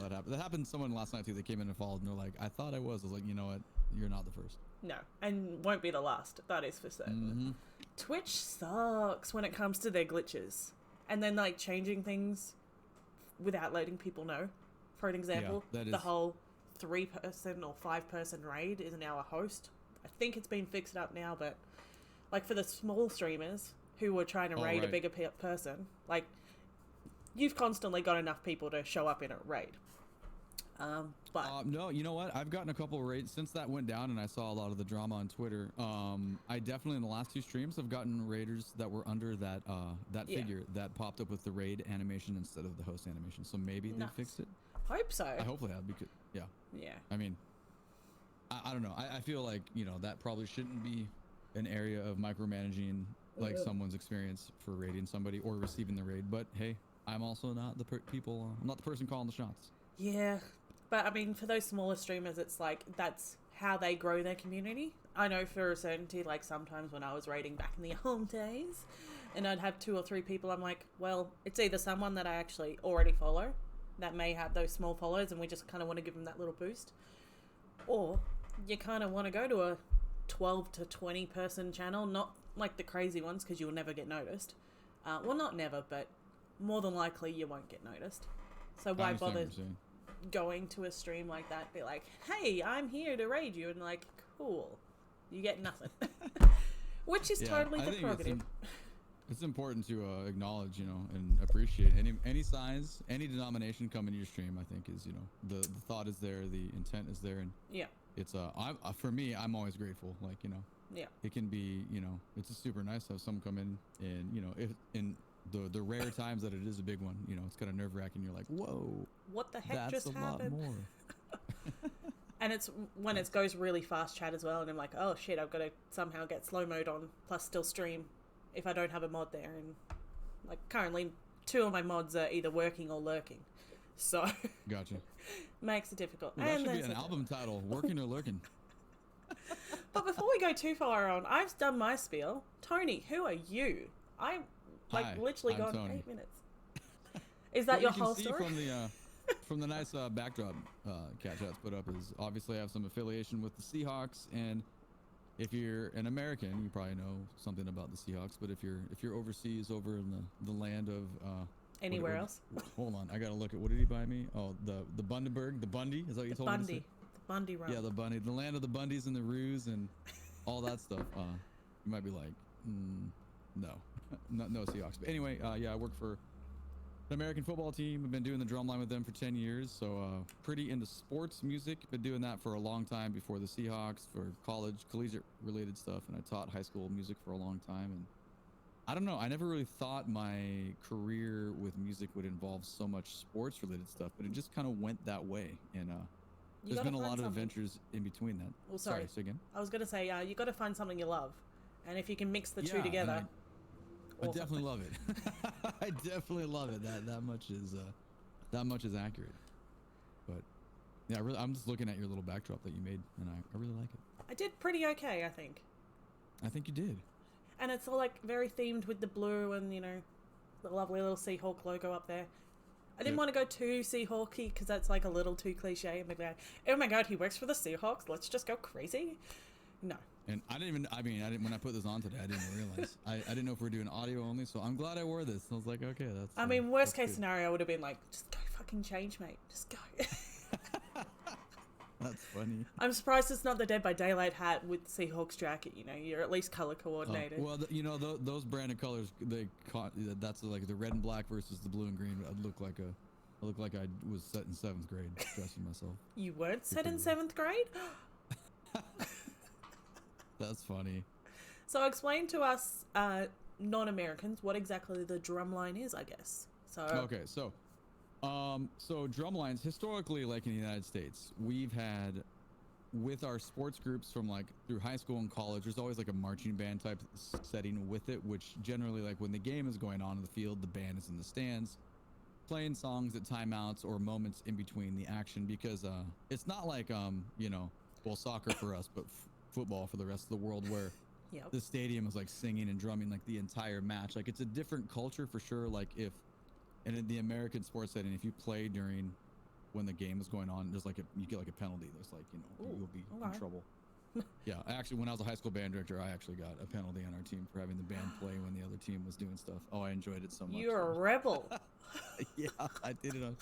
that happen. That happened to someone last night too. They came in and followed, and they're like, "I thought I was." I was like, "You know what? You're not the first." No, and won't be the last. That is for certain. Twitch sucks when it comes to their glitches, and then like changing things without letting people know. For an example, the whole 3-person or 5-person raid is now a host. I think it's been fixed up now, but like for the small streamers who were trying to raid a bigger person, like you've constantly got enough people to show up in a raid. But no, you know what? I've gotten a couple of raids since that went down, and I saw a lot of the drama on Twitter. I definitely in the last 2 streams have gotten raiders that were under that figure that popped up with the raid animation instead of the host animation. So maybe they fixed it. Hope so. I hopefully have because yeah. I mean, I don't know. I feel like that probably shouldn't be an area of micromanaging like someone's experience for raiding somebody or receiving the raid. But hey, I'm also not the I'm not the person calling the shots. Yeah. But I mean, for those smaller streamers, it's like that's how they grow their community. I know for a certainty, like sometimes when I was raiding back in the old days and I'd have 2 or 3 people, I'm like, well, it's either someone that I actually already follow that may have those small follows and we just kind of want to give them that little boost, or you kind of want to go to a 12 to 20 person channel, not like the crazy ones because you'll never get noticed. Well, not never, but more than likely you won't get noticed. So why bother going to a stream like that, be like, hey, I'm here to raid you, and like, cool, you get nothing. Which is totally the prerogative. It's important to acknowledge, and appreciate any size, any denomination coming to your stream. I think is, the thought is there, the intent is there, and it's for me, I'm always grateful. Like, it can be, it's just super nice to have someone come in, and if in the rare times that it is a big one, it's kind of nerve-wracking. You're like, whoa, what the heck just happened? Lot more. And it's when it goes really fast chat as well, and I'm like, oh shit, I've got to somehow get slow mode on plus still stream if I don't have a mod there. And like currently 2 of my mods are either working or lurking, so gotcha. Makes it difficult. Well, that should be an album title, working or lurking. But before we go too far on, I've done my spiel. Tony, who are you? Hi, literally I'm gone Tony. 8 minutes. Is that your whole story? From the nice backdrop Cat Chat's put up is obviously I have some affiliation with the Seahawks, and if you're an American, you probably know something about the Seahawks. But if you're overseas, over in the land of anywhere else. Hold on, I gotta look at what did he buy me? Oh, the Bundaberg, the Bundy. Is that what you told me to say? The Bundy Road. Yeah, the Bundy, the land of the Bundys and the Roos and all that stuff. You might be like, no Seahawks. But anyway, I work for an American football team. I've been doing the drumline with them for 10 years. So pretty into sports music. Been doing that for a long time before the Seahawks, for collegiate related stuff. And I taught high school music for a long time. And I don't know, I never really thought my career with music would involve so much sports related stuff, but it just kind of went that way. And there's been a lot of adventures in between that. Well, sorry. Say again. I was going to say, you got to find something you love. And if you can mix the 2 together. I definitely love it. I definitely love it. That much is accurate. But yeah, I'm just looking at your little backdrop that you made, and I really like it. I did pretty okay, I think. I think you did. And it's all like very themed with the blue and the lovely little Seahawk logo up there. I didn't want to go too Seahawky because that's like a little too cliche. And be like, oh my god, he works for the Seahawks. Let's just go crazy. No. And I didn't when I put this on today, I didn't realize. I didn't know if we were doing audio only, so I'm glad I wore this. I was like, okay, that's. I mean, worst case scenario would have been like, just go fucking change, mate. Just go. That's funny. I'm surprised it's not the Dead by Daylight hat with the Seahawks jacket. You're at least color coordinated. Well, those branded colors, that's like the red and black versus the blue and green. I look like I was set in 7th grade dressing myself. You weren't set in 7th grade? That's funny. So explain to us non-Americans what exactly the drumline is, I guess. Okay, so drumlines historically, like in the United States, we've had with our sports groups from like through high school and college, there's always like a marching band type setting with it, which generally like when the game is going on in the field, the band is in the stands playing songs at timeouts or moments in between the action, because it's not like soccer for us, but football for the rest of the world, where the stadium is like singing and drumming like the entire match. Like it's a different culture for sure. Like and in the American sports setting, if you play during when the game is going on, there's like you get like a penalty. There's like, you know, Ooh, you'll be okay. in trouble. Yeah, actually, when I was a high school band director, I actually got a penalty on our team for having the band play when the other team was doing stuff. Oh, I enjoyed it so much. You're a rebel. Yeah, I did it on.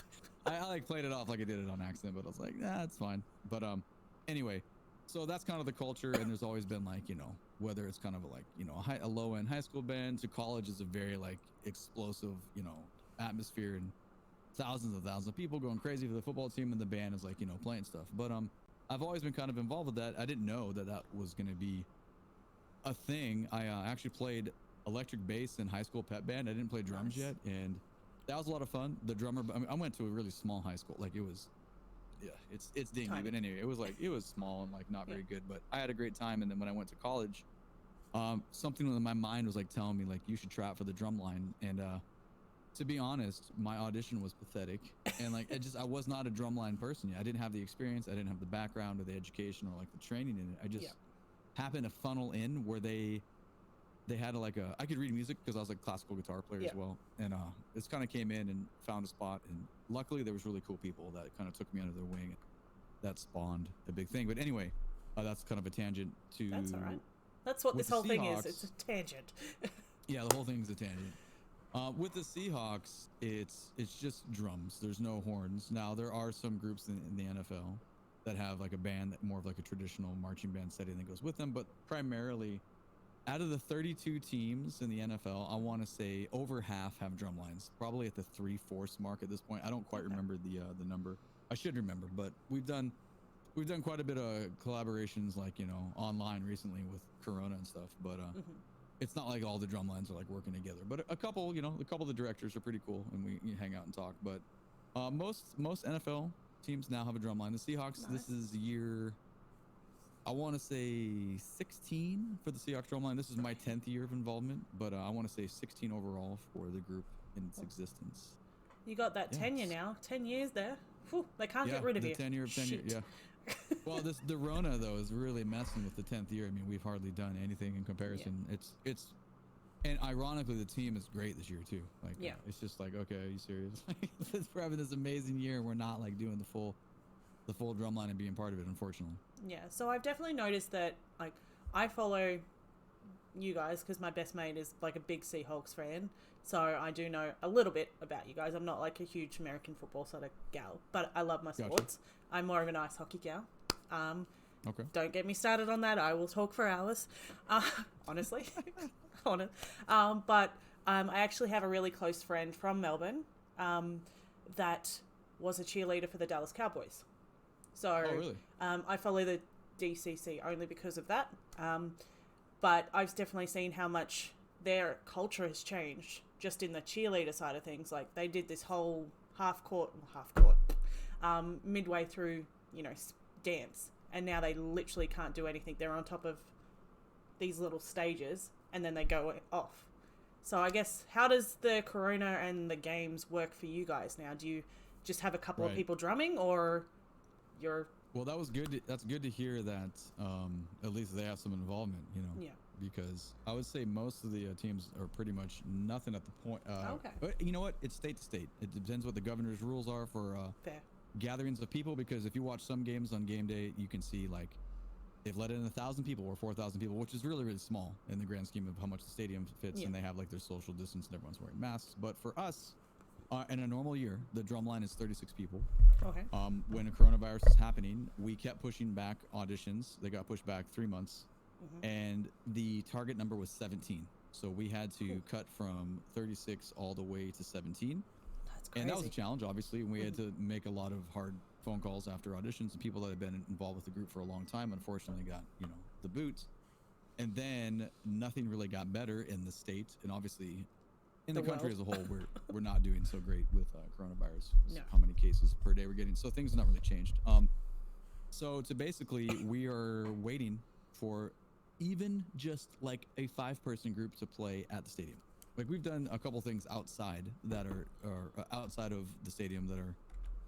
I like played it off like I did it on accident, but I was like, nah, it's fine. But anyway, so that's kind of the culture, and there's always been like, you know, whether it's kind of like, you know, a low end high school band to college is a very like explosive, you know, atmosphere and thousands of people going crazy for the football team, and the band is like, you know, playing stuff. But I've always been kind of involved with that. I didn't know that was going to be a thing. I actually played electric bass in high school pep band. I didn't play drums yet, and that was a lot of fun. The drummer, I mean, I went to a really small high school. Like it was, yeah, it's dingy, Tiny. but anyway, it was small and like not very good. But I had a great time. And then when I went to college, something in my mind was like telling me like you should try out for the drum line. And to be honest, my audition was pathetic, and like I was not a drumline person yet. I didn't have the experience, I didn't have the background or the education or like the training in it. I just happened to funnel in where they had I could read music because I was like a classical guitar player as well, and this kind of came in and found a spot, and luckily there was really cool people that kind of took me under their wing. That spawned a big thing. But anyway, that's kind of a tangent to. That's all right. That's what this whole thing is. It's a tangent. Yeah, the whole thing is a tangent. With the Seahawks, it's just drums. There's no horns. Now there are some groups in the NFL that have like a band that more of like a traditional marching band setting that goes with them, but primarily, out of the 32 teams in the NFL, I want to say over half have drum lines. Probably at the 3/4 mark at this point. I don't quite remember the number. I should remember, but we've done quite a bit of collaborations, like, you know, online recently with Corona and stuff. But it's not like all the drum lines are like working together. But a couple, you know, a couple of the directors are pretty cool, and we hang out and talk. But most NFL teams now have a drum line. The Seahawks, this is year, I want to say 16 for the Seahawks drum line. This is my 10th year of involvement, but I want to say 16 overall for the group in its existence. You got that tenure now. 10 years there. Whew, they can't get rid of you. Tenure, yeah. Well, the Rona though is really messing with the 10th year. I mean, we've hardly done anything in comparison. Yeah. It's, and ironically, the team is great this year too. Like, it's just like, okay, are you serious? We're having this amazing year, and we're not like doing the full drum line and being part of it, unfortunately. Yeah, so I've definitely noticed that, like, I follow you guys because my best mate is like a big Seahawks fan, so I do know a little bit about you guys. I'm not like a huge American football sort of gal, but I love my sports. Gotcha. I'm more of an ice hockey gal. Okay. Don't get me started on that. I will talk for hours, honestly. But I actually have a really close friend from Melbourne that was a cheerleader for the Dallas Cowboys. So really? I follow the DCC only because of that. But I've definitely seen how much their culture has changed just in the cheerleader side of things. Like, they did this whole half court, midway through, you know, dance. And now they literally can't do anything. They're on top of these little stages, and then they go off. So I guess, how does the Corona and the games work for you guys now? Do you just have a couple of people drumming, or you're... Well, that was good. That's good to hear that at least they have some involvement, you know. Yeah. Because I would say most of the teams are pretty much nothing at the point. Okay. But you know what? It's state to state. It depends what the governor's rules are for gatherings of people. Because if you watch some games on game day, you can see like they've let in 1,000 people or 4,000 people, which is really, really small in the grand scheme of how much the stadium fits. And they have like their social distance and everyone's wearing masks. But for us, in a normal year, the drum line is 36 people. Okay. When a coronavirus is happening, we kept pushing back auditions. They got pushed back 3 months. And the target number was 17. So we had to cut from 36 all the way to 17. That's crazy. And that was a challenge, obviously. And we had to make a lot of hard phone calls after auditions, and people that had been involved with the group for a long time, unfortunately, got, you know, the boot. And then nothing really got better in the state. And obviously, in the country as a whole, we're not doing so great with coronavirus. No. How many cases per day we're getting. So things have not really changed. So to basically, we are waiting for even just like a 5-person group to play at the stadium. Like, we've done a couple things outside that are outside of the stadium that are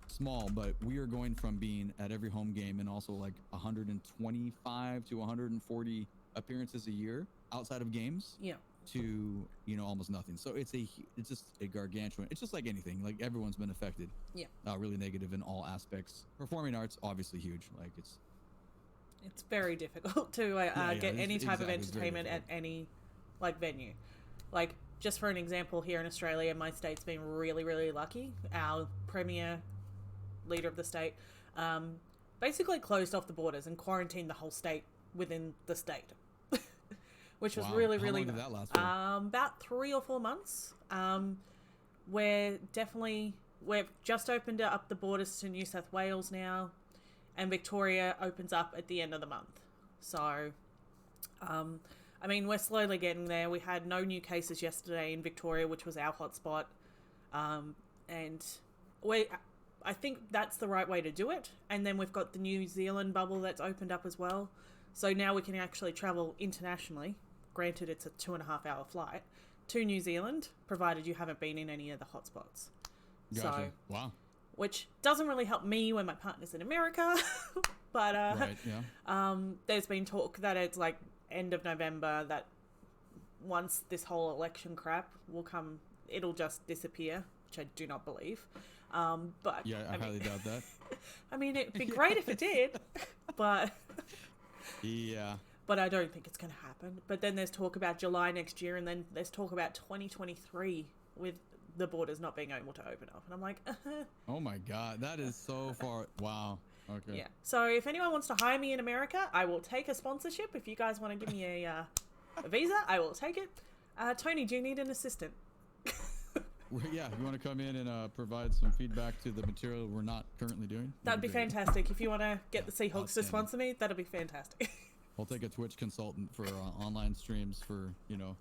small, but we are going from being at every home game and also like 125 to 140 appearances a year outside of games. Yeah. to, you know, almost nothing. So it's just a gargantuan. It's just like anything. Like everyone's been affected. Yeah. Really negative in all aspects. Performing arts, obviously huge. Like it's very difficult to get any type of entertainment at any like venue. Like, just for an example, here in Australia, my state's been really, really lucky. Our premier leader of the state basically closed off the borders and quarantined the whole state within the state, which was really, really nice. How long did that last for? About 3 or 4 months. We've just opened up the borders to New South Wales now, and Victoria opens up at the end of the month. So, I mean, we're slowly getting there. We had no new cases yesterday in Victoria, which was our hotspot. And I think that's the right way to do it. And then we've got the New Zealand bubble that's opened up as well. So now we can actually travel internationally. Granted, it's a 2.5-hour flight to New Zealand, provided you haven't been in any of the hotspots. Gotcha. So, wow. Which doesn't really help me when my partner's in America. But right, yeah. There's been talk that it's like end of November, that once this whole election crap will come, it'll just disappear, which I do not believe. But yeah, I highly doubt that. I mean, it'd be great if it did, but yeah. But I don't think it's going to happen. But then there's talk about July next year, and then there's talk about 2023 with the borders not being able to open up. And I'm like, oh my God, that is so far. Wow. Okay. Yeah. So if anyone wants to hire me in America, I will take a sponsorship. If you guys want to give me a visa, I will take it. Tony, do you need an assistant? Yeah, you want to come in and provide some feedback to the material we're not currently doing? That'd be fantastic. If you want to get the Seahawks to sponsor me, that'd be fantastic. I'll take a Twitch consultant for online streams for, you know.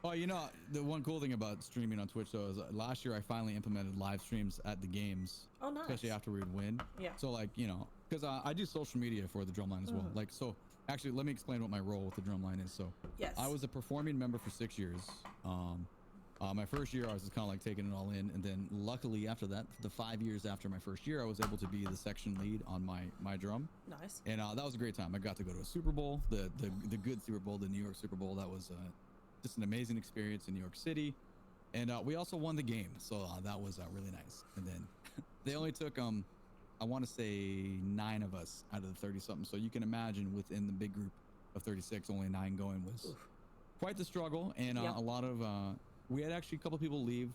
Oh, you know, the one cool thing about streaming on Twitch, though, is last year I finally implemented live streams at the games. Oh, nice. Especially after we would win. Yeah. So, like, you know, because I do social media for the Drumline as well. Like, so, actually, let me explain what my role with the Drumline is. So, yes. I was a performing member for 6 years. My first year, I was just kind of like taking it all in. And then, luckily, after that, the 5 years after my first year, I was able to be the section lead on my drum. Nice. And that was a great time. I got to go to a Super Bowl, the good Super Bowl, the New York Super Bowl. That was just an amazing experience in New York City. And we also won the game. So that was really nice. And then they only took, I want to say 9 of us out of the 30 something. So you can imagine within the big group of 36, only 9 going was quite the struggle. And a lot of, we had actually a couple people leave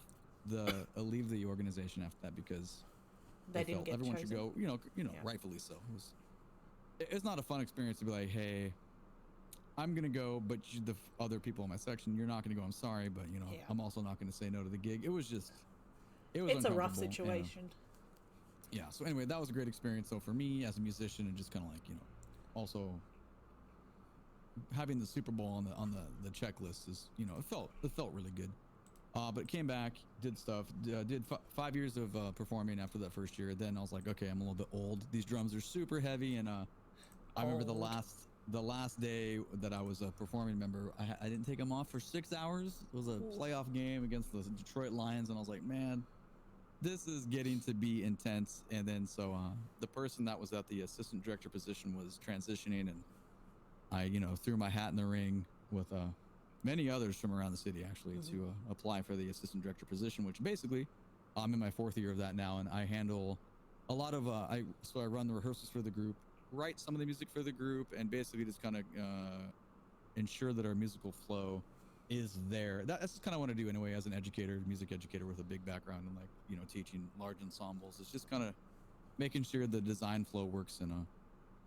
the organization after that because they didn't get everyone chosen. should go, rightfully so. It's not a fun experience to be like, hey, I'm going to go, but the other people in my section, you're not going to go. I'm sorry, but, I'm also not going to say no to the gig. It's a rough situation. Yeah. So anyway, that was a great experience. So for me as a musician and just kind of like, also having the Super Bowl on the checklist is, it felt really good. But came back, did stuff, did 5 years of performing after that first year. Then I was like, okay, I'm a little bit old. These drums are super heavy. And I remember the last day that I was a performing member, I didn't take them off for 6 hours. It was a playoff game against the Detroit Lions. And I was like, man, this is getting to be intense. And then so the person that was at the assistant director position was transitioning, and I, threw my hat in the ring with many others from around the city actually to apply for the assistant director position, which basically I'm in my 4th year of that now, and I handle a lot of I run the rehearsals for the group, write some of the music for the group, and basically just kind of ensure that our musical flow is there. That's kind of what I do anyway as an educator, music educator with a big background in teaching large ensembles. It's just kind of making sure the design flow works, and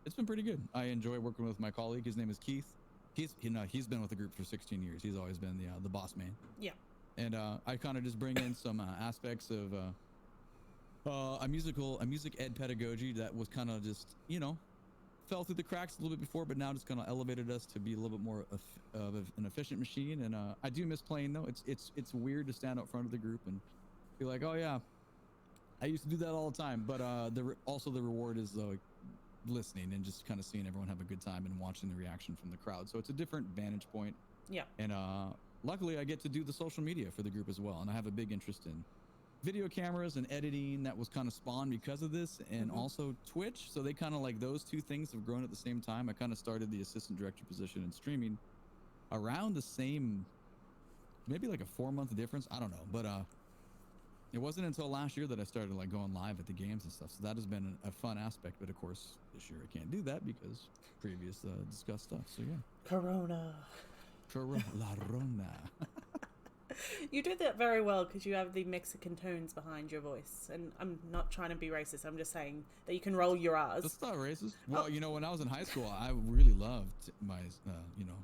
it's been pretty good. I enjoy working with my colleague. His name is Keith. He's been with the group for 16 years. He's always been the boss man. Yeah. And I kind of just bring in some aspects of a music ed pedagogy that was kind of just fell through the cracks a little bit before, but now just kind of elevated us to be a little bit more of an efficient machine. And I do miss playing though. It's weird to stand up front of the group and be like, oh yeah, I used to do that all the time. But also the reward is listening and just kind of seeing everyone have a good time and watching the reaction from the crowd. So it's a different vantage point. Yeah. And luckily I get to do the social media for the group as well. And I have a big interest in video cameras and editing that was kind of spawned because of this, and also Twitch. So they kind of like those two things have grown at the same time. I kind of started the assistant director position in streaming around the same maybe like a 4-month difference. I don't know, but it wasn't until last year that I started like going live at the games and stuff. So that has been a fun aspect. But of course, this year I can't do that because previous discussed stuff. So yeah. Corona. Corona. You do that very well because you have the Mexican tones behind your voice. And I'm not trying to be racist. I'm just saying that you can roll your R's. That's not racist. Well, you know, when I was in high school, I really loved my, you know,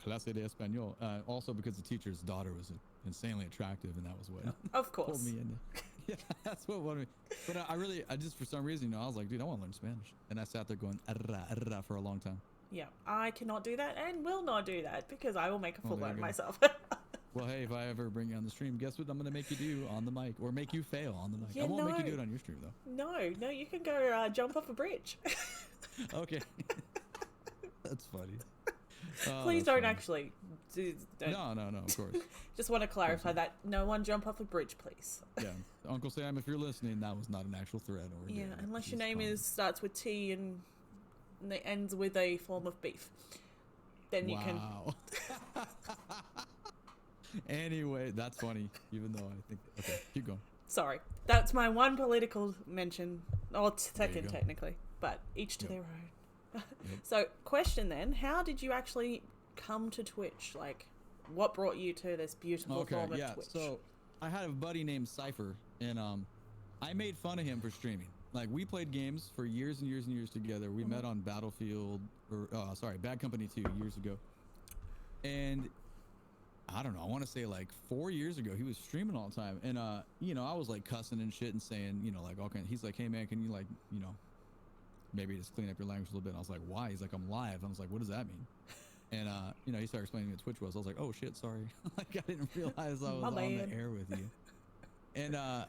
clase de español. Also because the teacher's daughter was insanely attractive, and that was what Of course. pulled me into. Yeah, that's what wanted me. But I just, for some reason, you know, I was like, dude, I want to learn Spanish. And I sat there going, arra, arra, for a long time. Yeah, I cannot do that and will not do that because I will make a fool out of myself. Well, hey, if I ever bring you on the stream, guess what I'm going to make you do on the mic, or make you fail on the mic. Yeah, I won't make you do it on your stream, though. No, you can go jump off a bridge. Okay. That's funny. Please don't actually. Don't. No, of course. Just want to clarify that no one jump off a bridge, please. Yeah, Uncle Sam, if you're listening, that was not an actual threat. Or yeah, unless your name starts with T and it ends with a form of beef, then you can. Wow. Anyway, that's funny. Even though I think, okay, keep going. Sorry, that's my one political mention, or second technically, but each to their own. So, question then: how did you actually come to Twitch? Like, what brought you to this beautiful form of Twitch? So I had a buddy named Cypher, and I made fun of him for streaming. Like, we played games for years and years and years together. We met on Battlefield, or Bad Company 2 years ago, and I don't know, I want to say like 4 years ago, he was streaming all the time. And, you know, I was like cussing and shit and saying, you know, like, okay, he's like, hey man, can you like, you know, maybe just clean up your language a little bit. And I was like, why? He's like, I'm live. I was like, what does that mean? And, you know, he started explaining what Twitch was. I was like, oh shit, sorry. Like, I didn't realize I was on the air with you. And I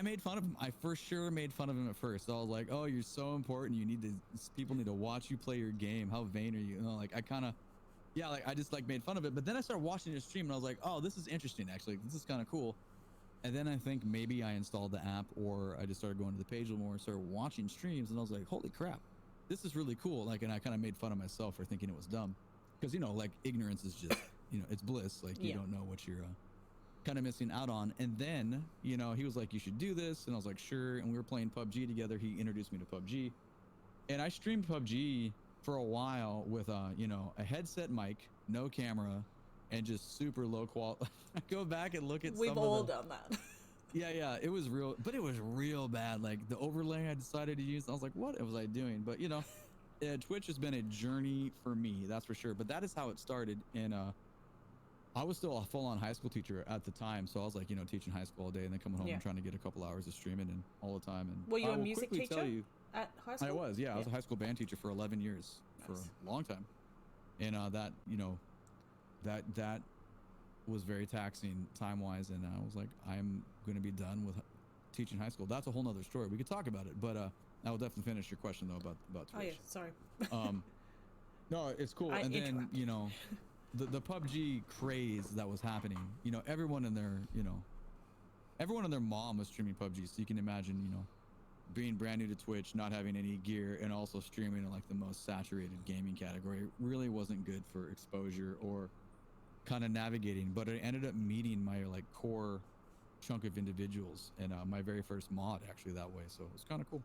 made fun of him. I for sure made fun of him at first. I was like, oh, you're so important. People need to watch you play your game. How vain are you? You know, like, I just like made fun of it. But then I started watching his stream and I was like, oh, this is interesting actually. This is kind of cool. And then I think maybe I installed the app, or I just started going to the page a little more and started watching streams, and I was like, holy crap, this is really cool. Like, and I kind of made fun of myself for thinking it was dumb. Because, you know, like, ignorance is just, you know, it's bliss. Like, you don't know what you're kind of missing out on. And then, you know, he was like, you should do this. And I was like, sure. And we were playing PUBG together. He introduced me to PUBG. And I streamed PUBG for a while with, you know, a headset mic, no camera, and just super low quality. I go back and look at We've all done that. Yeah, it was real, but it was real bad. Like, the overlay I decided to use, I was like, what was I doing? But, you know, Twitch has been a journey for me, that's for sure. But that is how it started. And I was still a full-on high school teacher at the time, so I was like, you know, teaching high school all day and then coming home and trying to get a couple hours of streaming and all the time. And were you a music teacher at high school? I was, yeah. I was a high school band teacher for 11 years, for a long time. And that, you know, that was very taxing time-wise, and I was like, I'm going to be done with teaching high school. That's a whole nother story. We could talk about it, but I will definitely finish your question though about Twitch. Oh yeah, sorry. No, it's cool. And then, you know, the PUBG craze that was happening, you know, everyone and their mom was streaming PUBG, so you can imagine, you know, being brand new to Twitch, not having any gear, and also streaming in like the most saturated gaming category really wasn't good for exposure or kind of navigating. But I ended up meeting my like core chunk of individuals, and my very first mod actually that way, so it was kind of cool.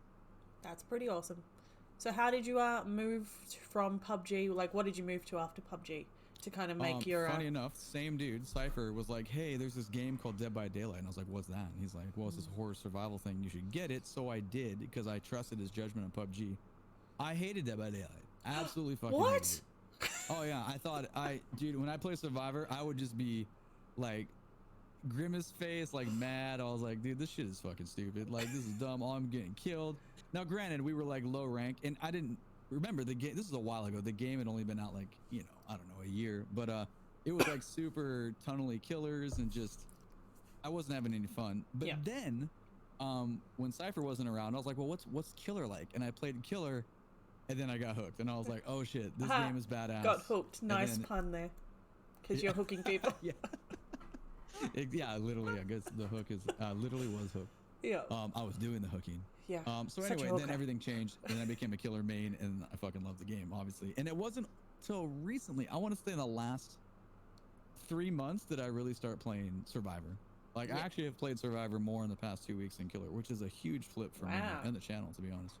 That's pretty awesome. So how did you move from PUBG, like what did you move to after PUBG to kind of make your funny enough, same dude, Cypher, was like, hey, there's this game called Dead by Daylight, and I was like, what's that? And he's like, well, it's this horror survival thing, you should get it. So I did, because I trusted his judgment on PUBG. I hated Dead by Daylight, absolutely fucking hated it. Oh yeah, I thought dude, when I play Survivor, I would just be like grimace face, like mad. I was like, dude, this shit is fucking stupid. Like, this is dumb. Oh, I'm getting killed. Now, granted, we were like low rank, and I didn't remember the game. This is a while ago. The game had only been out like, you know, I don't know, a year. But it was like super tunnely killers, and just I wasn't having any fun. But then, when Cypher wasn't around, I was like, well, what's killer like? And I played killer. And then I got hooked, and I was like, "Oh shit, this game is badass." Got hooked. Nice pun there, because you're hooking people. Yeah, yeah, literally. I guess the hook is literally was hooked. Yeah. I was doing the hooking. Yeah. So anyway, then everything changed, and I became a killer main, and I fucking loved the game, obviously. And it wasn't till recently. I want to say in the last 3 months did I really start playing Survivor. Like, I actually have played Survivor more in the past 2 weeks than Killer, which is a huge flip for me and the channel, to be honest.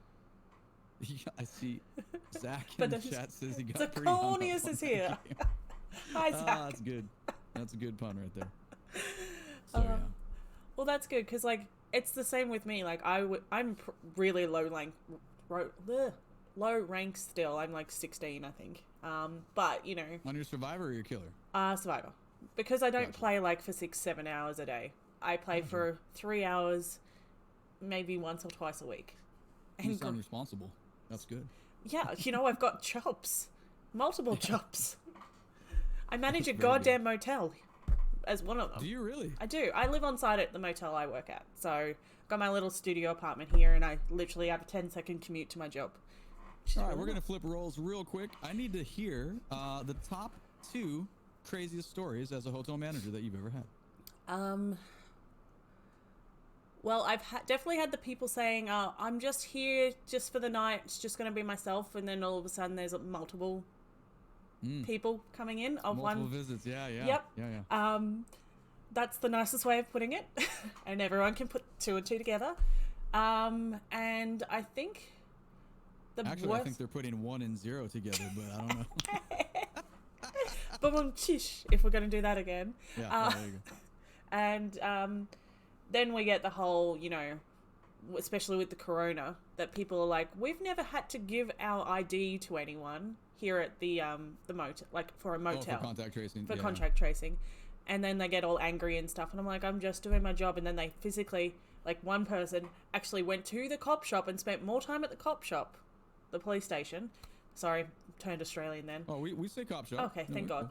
Yeah, I see Zach in the chat says he got pretty hung up Zachonius is on here. Hi, Zach. That's good. That's a good pun right there. So, yeah. Well, that's good, because, like, it's the same with me. Like, I'm really low rank still. I'm, like, 16, I think. But, you know. On your Survivor or your Killer? Survivor. Because I don't play, like, for 6-7 hours a day. I play for 3 hours, maybe once or twice a week. You sound responsible. That's good. Yeah, you know, I've got chops. Multiple chops. I manage a goddamn motel as one of them. Do you really? I do. I live on site at the motel I work at. So, I've got my little studio apartment here, and I literally have a 10-second commute to my job. All right, we're going to flip roles real quick. I need to hear the top 2 craziest stories as a hotel manager that you've ever had. Well, I've definitely had the people saying, I'm just here just for the night. It's just going to be myself. And then all of a sudden there's multiple people coming in. Multiple visits. Yeah. Yep. Yeah. That's the nicest way of putting it. And everyone can put 2 and 2 together. And I think I think they're putting 1 and 0 together, but I don't know. Boom, chish, if we're going to do that again. Yeah, there you go. And then we get the whole, you know, especially with the corona, that people are like, we've never had to give our ID to anyone here at the motel, like for a motel. For contact tracing. For contact tracing. And then they get all angry and stuff. And I'm like, I'm just doing my job. And then they physically, like one person actually went to the cop shop and spent more time at the cop shop, the police station. Sorry, turned Australian then. Oh, we say cop shop. Okay, thank God.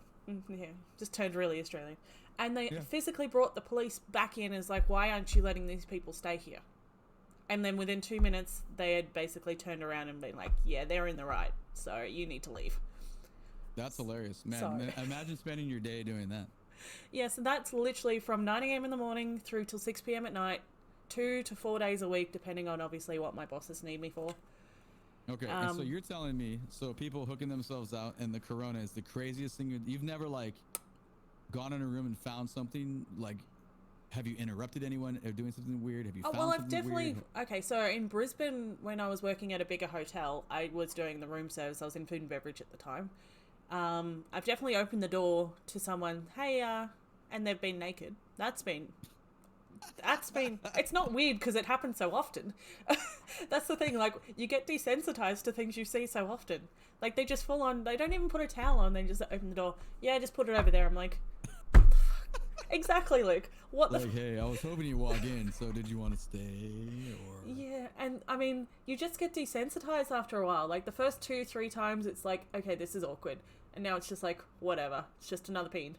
Yeah, just turned really Australian. And they physically brought the police back in as like, why aren't you letting these people stay here? And then within 2 minutes, they had basically turned around and been like, yeah, they're in the right, so you need to leave. That's hilarious. Man, imagine spending your day doing that. Yeah, so that's literally from 9 a.m. in the morning through till 6 p.m. at night, 2 to 4 days a week, depending on obviously what my bosses need me for. Okay, and so you're telling me, so people hooking themselves out and the corona is the craziest thing. You've never like gone in a room and found something like, have you interrupted anyone or doing something weird? Have you found something I've definitely, weird? Okay, so in Brisbane, when I was working at a bigger hotel, I was doing the room service. I was in food and beverage at the time. I've definitely opened the door to someone, hey, and they've been naked. That's been, it's not weird because it happens so often. That's the thing, like, you get desensitized to things you see so often. Like, they just full on, they don't even put a towel on, they just open the door. Yeah, just put it over there. I'm like, exactly, Luke. What like, hey, I was hoping you walk in, so did you want to stay, or? Yeah, and I mean, you just get desensitized after a while. Like, the first 2-3 times, it's like, okay, this is awkward. And now it's just like, whatever. It's just another peen.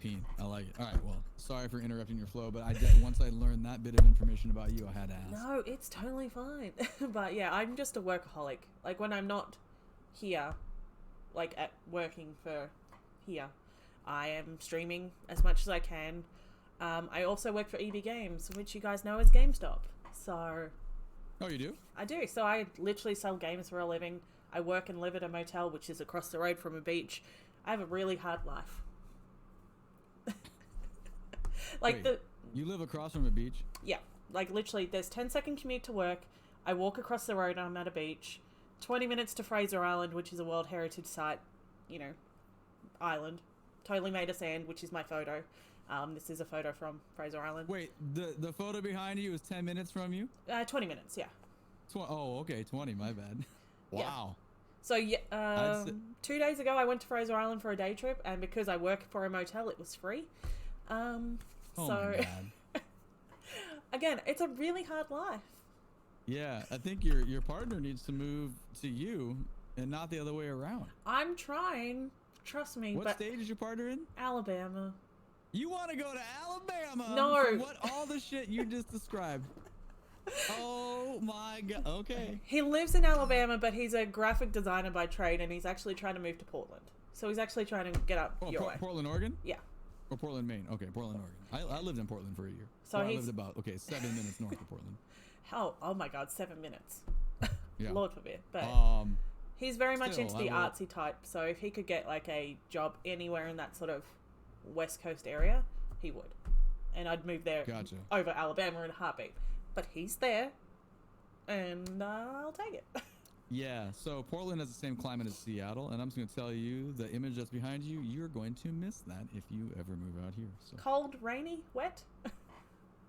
Peen. I like it. All right, well, sorry for interrupting your flow, but once I learned that bit of information about you, I had to ask. No, it's totally fine. But yeah, I'm just a workaholic. Like, when I'm not here, like at working for here, I am streaming as much as I can. I also work for EB Games, which you guys know as GameStop. So... Oh, you do? I do. So I literally sell games for a living. I work and live at a motel, which is across the road from a beach. I have a really hard life. Wait, you live across from a beach? Yeah. Like, literally, there's 10-second commute to work. I walk across the road and I'm at a beach. 20 minutes to Fraser Island, which is a World Heritage Site, you know, island. Totally made of sand, which is my photo. This is a photo from Fraser Island. Wait, the photo behind you is 10 minutes from you? 20 minutes, yeah. Oh, okay, 20, my bad. Wow. Yeah. So, 2 days ago, I went to Fraser Island for a day trip, and because I work for a motel, it was free. Oh my God. Again, it's a really hard life. Yeah, I think your partner needs to move to you and not the other way around. I'm trying. Trust me. What state is your partner in? Alabama. You want to go to Alabama? No. For what all the shit you just described. Oh my God. Okay. He lives in Alabama, but he's a graphic designer by trade, and he's actually trying to move to Portland. So he's actually trying to get up your way. Portland, Oregon? Yeah. Or Portland, Maine. Okay, Portland, Oregon. I lived in Portland for a year. So I lived about 7 minutes north of Portland. Oh my God, 7 minutes. Yeah. Lord forbid. But He's very much Still, into the I will- artsy type, so if he could get like a job anywhere in that sort of West Coast area, he would. And I'd move there Gotcha. over Alabama in a heartbeat. But he's there, and I'll take it. Yeah, so Portland has the same climate as Seattle, and I'm just going to tell you, the image that's behind you, you're going to miss that if you ever move out here. So. Cold, rainy, wet.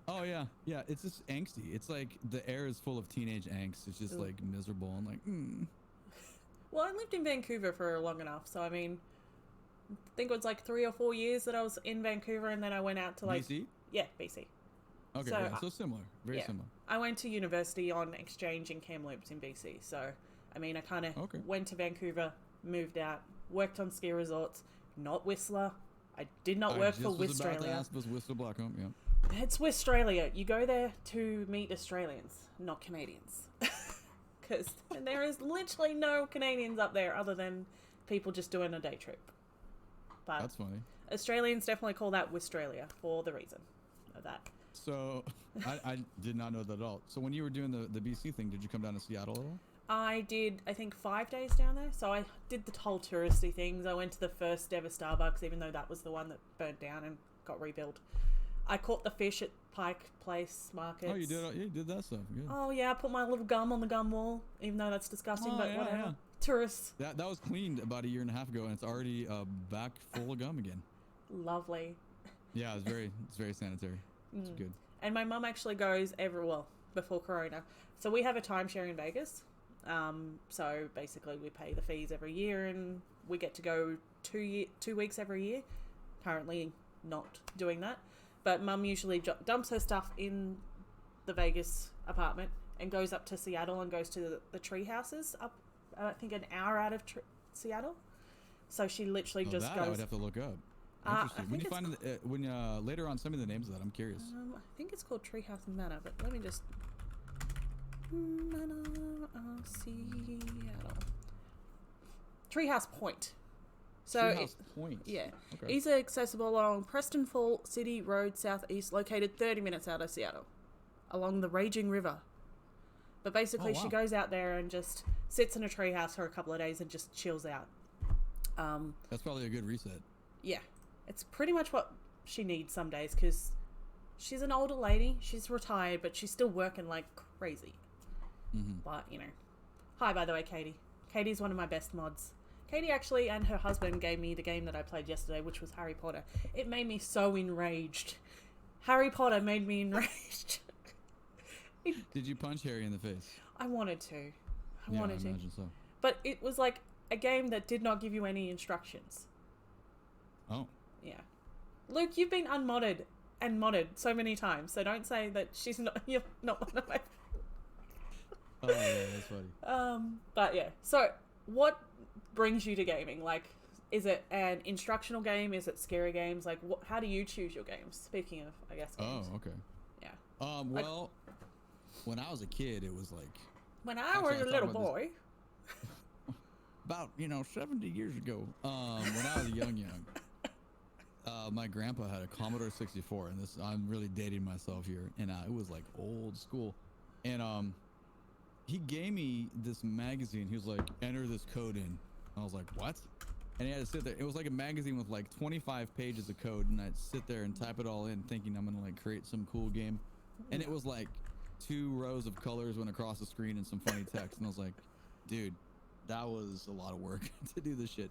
Oh yeah, yeah. It's just angsty. It's like the air is full of teenage angst. It's just like miserable and like. Well, I lived in Vancouver for long enough, so I mean, I think it was like 3 or 4 years that I was in Vancouver, and then I went out to like BC? Yeah, BC. Okay, So, yeah, so similar, very similar. I went to university on exchange in Kamloops in BC, so I mean, I kind of went to Vancouver, moved out, worked on ski resorts, not Whistler. I did not work for Whistler. Was Whistler Blackcomb? Yeah. It's Australia. You go there to meet Australians, not Canadians. Because there is literally no Canadians up there other than people just doing a day trip. But that's funny. Australians definitely call that Wistralia for the reason of that. So, I did not know that at all. So when you were doing the BC thing, did you come down to Seattle at all? I did, I think, 5 days down there. So I did the whole touristy things. I went to the first ever Starbucks, even though that was the one that burnt down and got rebuilt. I caught the fish at Pike Place Markets. Oh, you did? Yeah, you did that stuff. Good. Oh, yeah. I put my little gum on the gum wall, even though that's disgusting, but whatever. Yeah. Tourists. That was cleaned about 1.5 years ago, and it's already back full of gum again. Lovely. Yeah, it's very sanitary. It's good. And my mum actually goes before Corona. So we have a timeshare in Vegas. So basically we pay the fees every year, and we get to go 2 weeks every year. Currently not doing that. But Mum usually dumps her stuff in the Vegas apartment and goes up to Seattle and goes to the tree houses up, I think, an hour out of Seattle. So she literally just goes. I would have to look up. Interesting. When you find later on, send me the names of that. I'm curious. I think it's called Treehouse Manor, but let me just Seattle. Treehouse Point. So Treehouse Point. Yeah. Okay. Easily accessible along Preston Fall City Road Southeast, located 30 minutes out of Seattle, along the Raging River. But basically, she goes out there and just sits in a treehouse for a couple of days and just chills out. That's probably a good reset. Yeah. It's pretty much what she needs some days, because she's an older lady. She's retired, but she's still working like crazy. But, hi, by the way, Katie. Katie's one of my best mods. Katie actually and her husband gave me the game that I played yesterday, which was Harry Potter. It made me so enraged. Harry Potter made me enraged. Did you punch Harry in the face? I wanted to. I wanted to. Imagine so. But it was like a game that did not give you any instructions. Oh. Yeah. Luke, you've been unmodded and modded so many times, so don't say that you're not one of my... Oh, yeah, that's funny. But yeah, so what brings you to gaming? Like, is it an instructional game? Is it scary games? Like, how do you choose your games? Speaking of, I guess, games. Oh, okay. Yeah. Well, when I was a kid, it was like... When I was a little boy... About, 70 years ago, when I was young, my grandpa had a Commodore 64, and I'm really dating myself here, and it was like old school. And he gave me this magazine. He was like, enter this code in. I was like, what? And he had to sit there. It was like a magazine with like 25 pages of code, and I'd sit there and type it all in, thinking I'm gonna like create some cool game. And it was like 2 rows of colors went across the screen and some funny text, and I was like, dude, that was a lot of work to do this shit.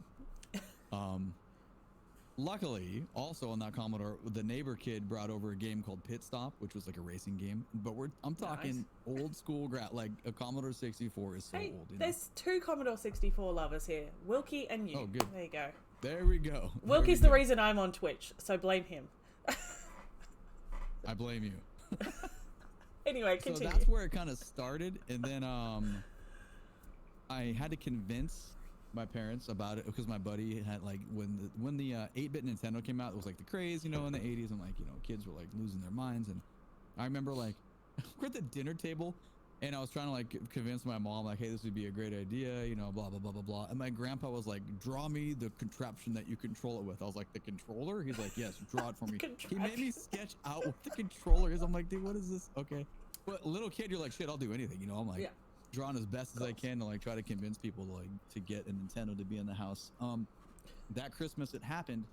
Luckily, also on that Commodore, the neighbor kid brought over a game called Pit Stop, which was like a racing game. But I'm talking old school, like a Commodore 64 is so old. There's 2 Commodore 64 lovers here, Wilkie and you. Oh, good. There you go. There we go. Wilkie's the reason I'm on Twitch, so blame him. I blame you. Anyway, continue. So that's where it kind of started, and then I had to convince my parents about it, because my buddy had like when the 8-bit Nintendo came out, it was like the craze, in the 80s, and like kids were like losing their minds. And I remember like we're at the dinner table, and I was trying to like convince my mom like, hey, this would be a great idea, blah blah blah blah blah. And my grandpa was like, draw me the contraption that you control it with. I was like, the controller? He's like, yes, draw it for me. He made me sketch out what the controller is. I'm like, dude, what is this? Okay. But little kid, you're like, shit, I'll do anything, I'm like, drawn as best as I can to like try to convince people to like to get a Nintendo to be in the house. That Christmas it happened,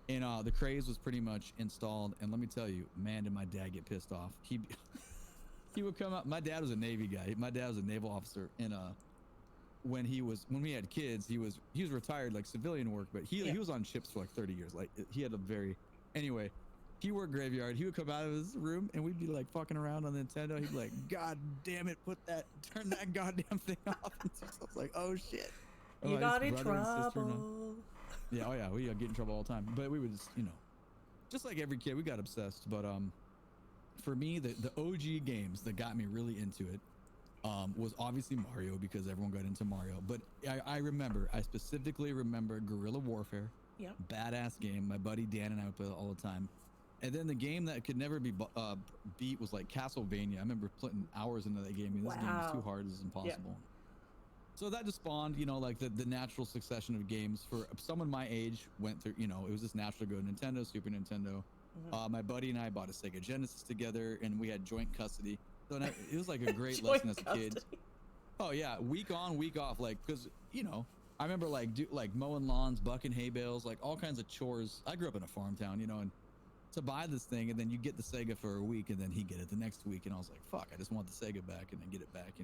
and the craze was pretty much installed. And let me tell you, man, did my dad get pissed off. He would come up. My dad was a Navy guy. My dad was a naval officer, and when we had kids, he was retired like civilian work, but he was on ships for like 30 years. Like he had a very anyway. He worked graveyard. He would come out of his room and we'd be like fucking around on the Nintendo. He'd be like, "God damn it, turn that goddamn thing off." And so I was like, "Oh shit." You got in trouble. Yeah, oh yeah, we get in trouble all the time. But we would just, just like every kid, we got obsessed. But for me, the OG games that got me really into it was obviously Mario, because everyone got into Mario. But I specifically remember Guerrilla Warfare. Yeah. Badass game. My buddy Dan and I would play it all the time. And then the game that could never be beat was like Castlevania. I remember putting hours into that game. I mean, this game is too hard. This is impossible. Yeah. So that just spawned, like the natural succession of games for someone my age went through, it was just natural to go to Nintendo, Super Nintendo. Mm-hmm. My buddy and I bought a Sega Genesis together and we had joint custody. So it was like a great lesson as a kid. Oh yeah. Week on, week off. Like, cause I remember like mowing lawns, bucking hay bales, like all kinds of chores. I grew up in a farm town, and to buy this thing and then you get the Sega for a week and then he get it the next week. And I was like, fuck, I just want the Sega back and then get it back,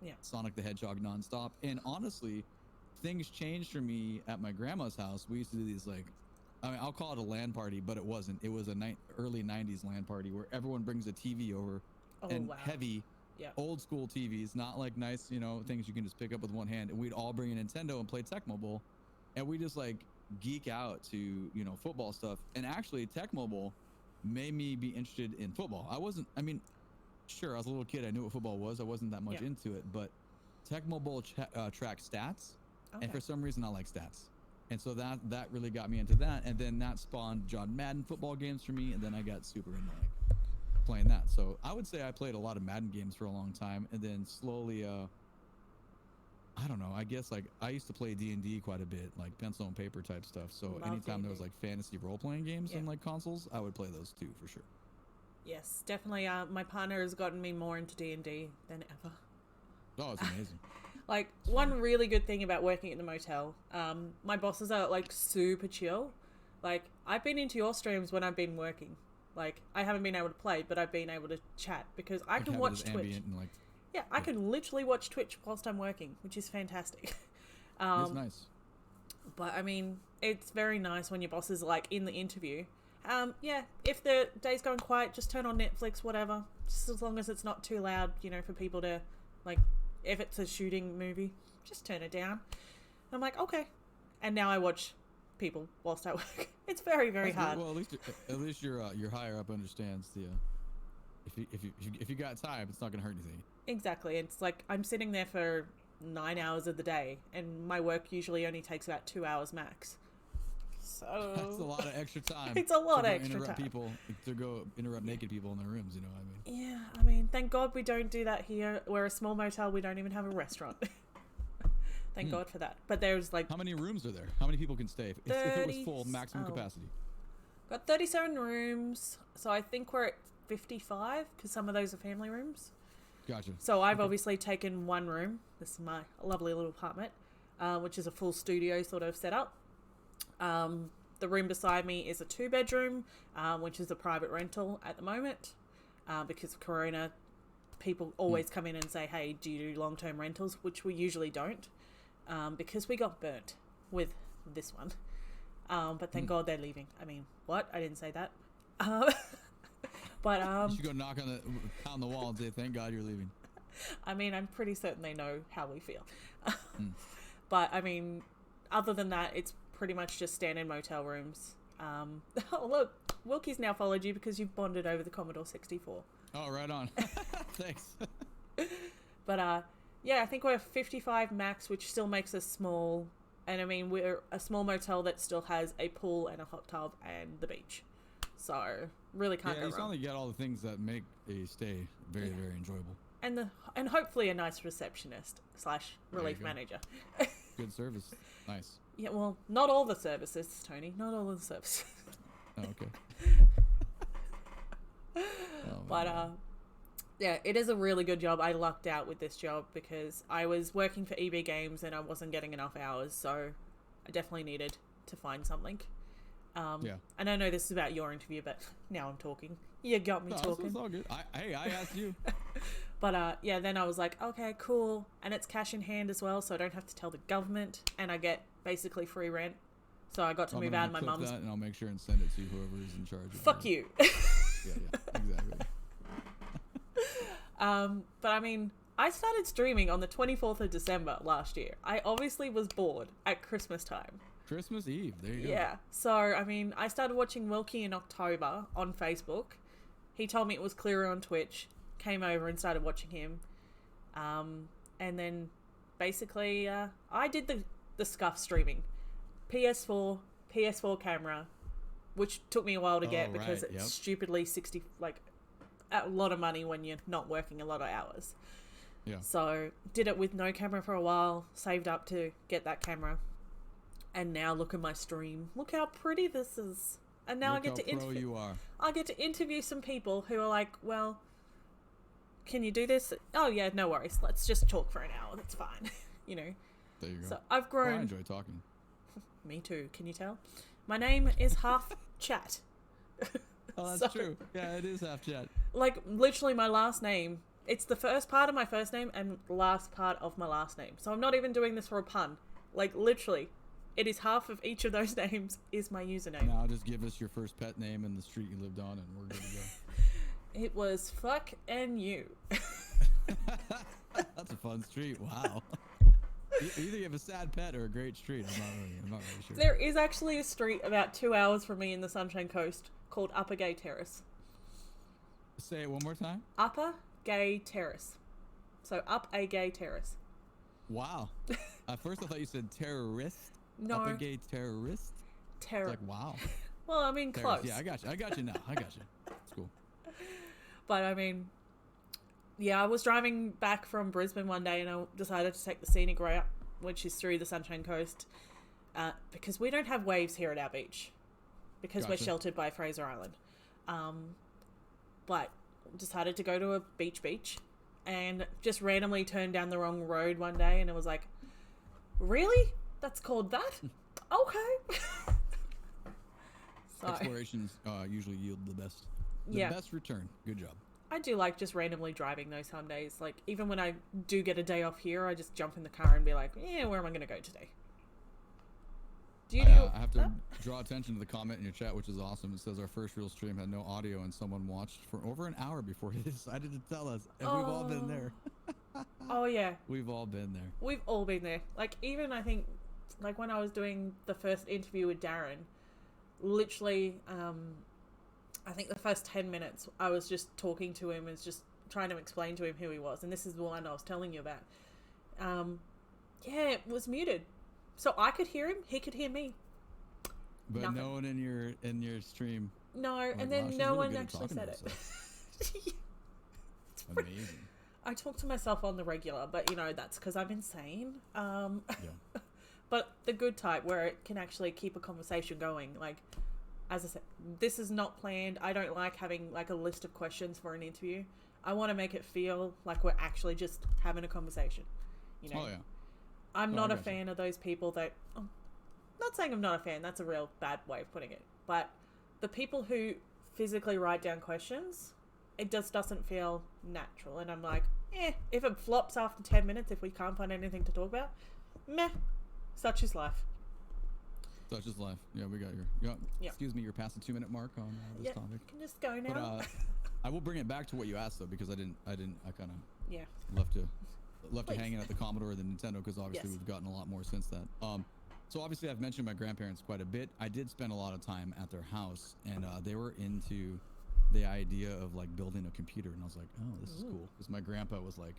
Yeah. Sonic the Hedgehog nonstop. And honestly, things changed for me at my grandma's house. We used to do these I'll call it a LAN party, but it wasn't. It was a early 90s LAN party where everyone brings a TV over heavy old school TVs, not like nice, things you can just pick up with one hand. And we'd all bring a Nintendo and play Tecmo Bowl. And we just like geek out to, football stuff. And actually Tecmo Bowl made me be interested in football. Sure, I was a little kid. I knew what football was. I wasn't that much into it, but Tecmo Bowl tracks stats, and for some reason I like stats, and so that really got me into that. And then that spawned John Madden football games for me, and then I got super into like playing that. So I would say I played a lot of Madden games for a long time, and then slowly, I don't know. I guess like I used to play D&D quite a bit, like pencil and paper type stuff. So anytime there was like fantasy role playing games on like consoles, I would play those too for sure. Yes, definitely. My partner has gotten me more into D&D than ever. Oh, it's amazing. One really good thing about working at the motel, my bosses are like super chill. Like I've been into your streams when I've been working. Like I haven't been able to play, but I've been able to chat because I can watch Twitch. And I can literally watch Twitch whilst I'm working, which is fantastic. It's nice. But I mean, it's very nice when your boss is like in the interview. If the day's going quiet, just turn on Netflix, whatever. Just as long as it's not too loud, for people to, like, if it's a shooting movie, just turn it down. And I'm like, okay. And now I watch people whilst I work. It's very, very hard. Well, at least your higher up understands the, if you got time, it's not going to hurt anything. Exactly. It's like I'm sitting there for 9 hours of the day, and my work usually only takes about 2 hours max. So that's a lot of extra time. It's a lot of extra time. To go interrupt naked people in their rooms, Yeah, I mean, thank God we don't do that here. We're a small motel. We don't even have a restaurant. Thank God for that. But there's like... How many rooms are there? How many people can stay? If it was full, maximum capacity. Got 37 rooms. So I think we're at 55 because some of those are family rooms. Gotcha. So I've obviously taken one room. This is my lovely little apartment, which is a full studio sort of setup. The room beside me is a 2-bedroom, which is a private rental at the moment, because of Corona. People always come in and say, hey, do you do long-term rentals? Which we usually don't, because we got burnt with this one. But thank God they're leaving. I mean, what? I didn't say that. But you should go knock on the wall and say, thank God you're leaving. I mean, I'm pretty certain they know how we feel. But I mean, other than that, it's pretty much just standard motel rooms. Oh look, Wilkie's now followed you because you've bonded over the Commodore 64. Oh, right on. Thanks. But I think we're 55 max, which still makes us small. And I mean, we're a small motel that still has a pool and a hot tub and the beach. So really can't go wrong. You sound like you got all the things that make a stay very, very enjoyable. And hopefully a nice receptionist / relief manager. Good service. Nice. Yeah, well, not all the services, Tony. Not all the services. Oh, okay. Yeah, it is a really good job. I lucked out with this job because I was working for EB Games and I wasn't getting enough hours, so I definitely needed to find something. Yeah. And I know this is about your interview, but now I'm talking. You got me talking. It's all good. I asked you. But yeah, then I was like, okay, cool. And it's cash in hand as well, so I don't have to tell the government, and I get basically free rent. So I got to move out of my mum's. And I'll make sure and send it to whoever is in charge. Fuck you. Yeah, exactly. But I mean, I started streaming on the 24th of December last year. I obviously was bored at Christmas time. Christmas Eve, there you go. Yeah, so I mean, I started watching Wilkie in October on Facebook. He told me it was clearer on Twitch. Came over and started watching him. And then basically, I did the scuff streaming. PS4 camera, which took me a while to get because it's stupidly a lot of money when you're not working a lot of hours. Yeah. So did it with no camera for a while, saved up to get that camera. And now look at my stream. Look how pretty this is. And now I get to interview. I get to interview some people who are like, well, can you do this? Oh yeah, no worries. Let's just talk for an hour. That's fine. You know. There you go. So I've grown. Oh, I enjoy talking. Me too. Can you tell? My name is half chat. Oh, that's true. Yeah, it is half chat. Like literally my last name. It's the first part of my first name and last part of my last name. So I'm not even doing this for a pun. Like literally. It is half of each of those names is my username. Now just give us your first pet name and the street you lived on and we're good to go. It was fuck and you. That's a fun street. Wow. Either you have a sad pet or a great street. I'm not really sure. There is actually a street about 2 hours from me in the Sunshine Coast called Upper Gay Terrace. Say it one more time. Upper Gay Terrace. So up a gay terrace. Wow. At first I thought you said terrorist. No. Upper gay terrorist. It's like, wow. Well, I mean, close. Yeah, I got you now. I got you. It's cool. But I mean, yeah, I was driving back from Brisbane one day and I decided to take the scenic route, which is through the Sunshine Coast, because we don't have waves here at our beach because we're sheltered by Fraser Island. But decided to go to a beach and just randomly turned down the wrong road one day and it was like, really? That's called that? Okay. So, explorations usually yield the best return. Good job. I do like just randomly driving though some days. Like even when I do get a day off here, I just jump in the car and be like, yeah, where am I going to go today? I have to draw attention to the comment in your chat, which is awesome. It says our first real stream had no audio and someone watched for over an hour before he decided to tell us. And we've all been there. Oh yeah. We've all been there. We've all been there. Like even I think like when I was doing the first interview with Darren, literally I think the first 10 minutes I was just talking to him and just trying to explain to him who he was, and this is the one I was telling you about. Yeah, it was muted. So I could hear him, he could hear me. But Nothing. no one in your stream. No, like, and then wow, no really one good at actually talking said to it. Amazing. I talk to myself on the regular, but you know, that's because I'm insane. Yeah. But the good type where it can actually keep a conversation going. Like, as I said, this is not planned. I don't like having like a list of questions for an interview. I want to make it feel like we're actually just having a conversation. You know? Oh yeah. I'm not a fan of those people that... not saying I'm not a fan. That's a real bad way of putting it. But the people who physically write down questions, it just doesn't feel natural. And I'm like, if it flops after 10 minutes, if we can't find anything to talk about, meh. Such is life. Such is life. Yeah, we got excuse me, you're past the 2-minute mark on this topic. You can just go now. But I will bring it back to what you asked though, because I kind of left it hanging at the Commodore or the Nintendo, because obviously we've gotten a lot more since that. So obviously I've mentioned my grandparents quite a bit. I did spend a lot of time at their house, and they were into the idea of like building a computer, and I was like, oh, this is cool, because my grandpa was like,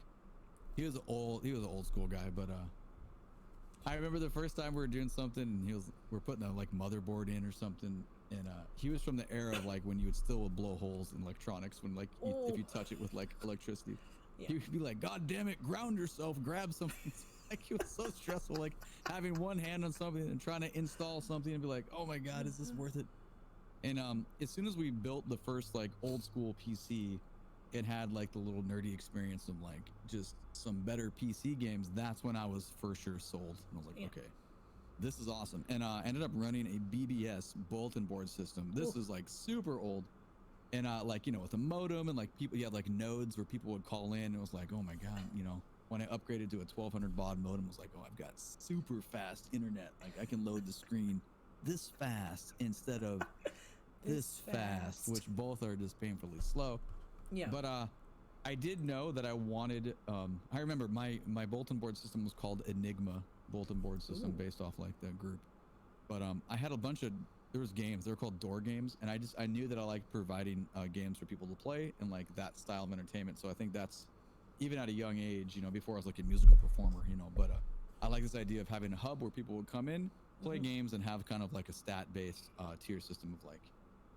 he was an old school guy, but I remember the first time we were doing something, and we're putting a like motherboard in or something, and he was from the era of like when you would still blow holes in electronics, when like if you touch it with like electricity. He would be like, God damn it, ground yourself, grab something. Like, it was so stressful, like having one hand on something and trying to install something and be like, oh my God, is this worth it? And as soon as we built the first like old school PC, it had like the little nerdy experience of like just some better PC games, that's when I was for sure sold. And I was like, okay, this is awesome. And I ended up running a BBS bulletin board system. This is like super old. And like, you know, with a modem and like people, you had like nodes where people would call in. It was like, oh my God, you know, when I upgraded to a 1200 baud modem, it was like, oh, I've got super fast internet. Like I can load the screen this fast instead of this fast, which both are just painfully slow. Yeah. But I did know that I wanted, I remember my bulletin board system was called Enigma bulletin board system based off like the group. But I had a bunch of, there was games, they were called door games. And I knew that I liked providing games for people to play and like that style of entertainment. So I think that's, even at a young age, you know, before I was like a musical performer, you know, but I like this idea of having a hub where people would come in, play games, and have kind of like a stat-based tier system of like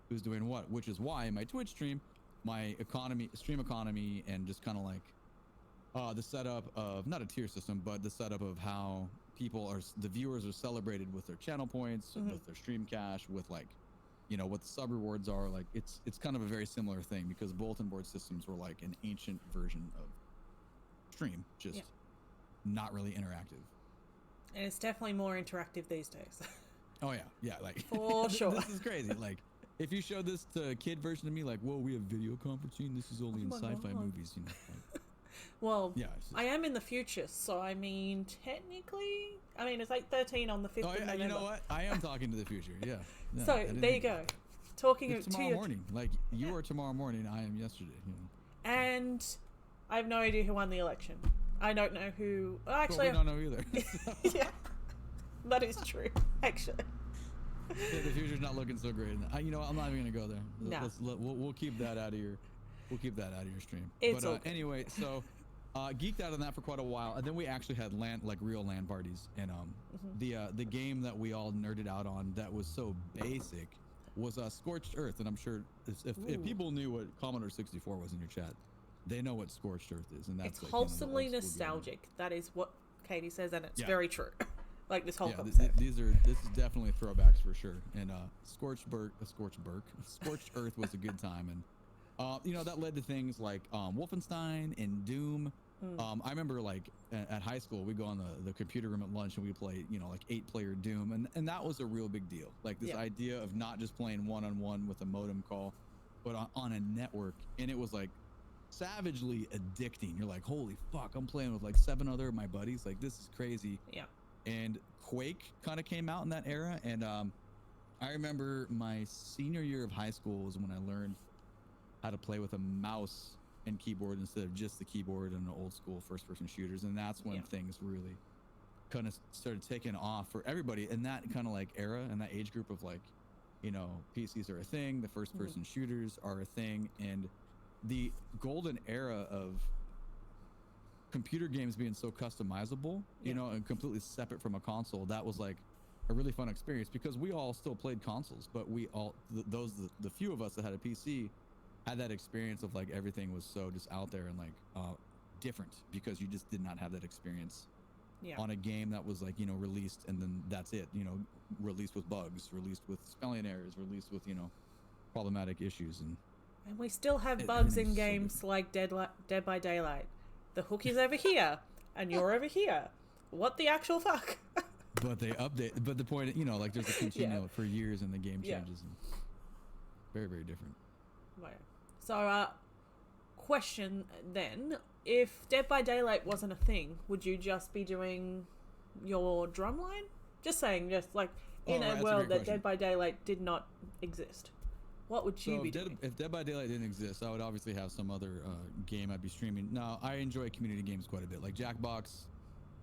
who's doing what, which is why my Twitch stream, my stream economy, and just kind of like the setup of, not a tier system, but the setup of how the viewers are celebrated with their channel points, with their stream cash, with like, you know, what the sub rewards are. Like it's kind of a very similar thing because bulletin board systems were like an ancient version of stream, just not really interactive. And it's definitely more interactive these days. Oh yeah, like for sure. This is crazy. Like if you showed this to a kid version of me, like, whoa, we have video conferencing, this is only in sci-fi movies, you know. Like, well, yeah, I am in the future, so I mean, technically, I mean, it's like 13 on the 5th of November. You know what? I am talking to the future, yeah. So, there you go. Talking it's tomorrow morning. Like, you are tomorrow morning, I am yesterday. You know? And I have no idea who won the election. I don't know who... Well, actually... Well, we don't know either. Yeah. That is true, actually. Yeah, the future's not looking so great. You know, I'm not even going to go there. No. We'll keep that out of your... We'll keep that out of your stream. It's but okay. Anyway, so... geeked out on that for quite a while, and then we actually had real LAN parties, and the game that we all nerded out on that was so basic was Scorched Earth. And I'm sure if people knew what Commodore 64 was in your chat, they know what Scorched Earth is, and that's it's like, wholesomely you know, nostalgic. That is what Katie says, and it's very true. Like this whole concept. This is definitely throwbacks for sure. And Scorched Earth was a good time, and you know, that led to things like Wolfenstein and Doom. I remember like at high school, we'd go on the computer room at lunch and we'd play, you know, like 8-player Doom. And that was a real big deal. Like this idea of not just playing one-on-one with a modem call, but on a network. And it was like savagely addicting. You're like, holy fuck, I'm playing with like 7 other of my buddies. Like, this is crazy. Yeah. And Quake kind of came out in that era. And I remember my senior year of high school was when I learned how to play with a mouse and keyboard instead of just the keyboard and the old school first person shooters. And that's when things really kind of started taking off for everybody in that kind of like era and that age group of like, you know, PCs are a thing, the first person shooters are a thing, and the golden era of computer games being so customizable, you know, and completely separate from a console. That was like a really fun experience because we all still played consoles, but we all, the few of us that had a PC had that experience of like everything was so just out there and like different because you just did not have that experience on a game that was like, you know, released and then that's it, you know, released with bugs, released with spelling errors, released with, you know, problematic issues. And we still have bugs in games like Dead by Daylight. The hook is over here and you're over here. What the actual fuck? But they update, but the point, you know, like there's a continual for years and the game changes and very, very different. Right. So, question then, if Dead by Daylight wasn't a thing, would you just be doing your drumline? Just saying, just like in a world that Dead by Daylight did not exist, what would you be doing? If Dead by Daylight didn't exist, I would obviously have some other game I'd be streaming. Now, I enjoy community games quite a bit, like Jackbox.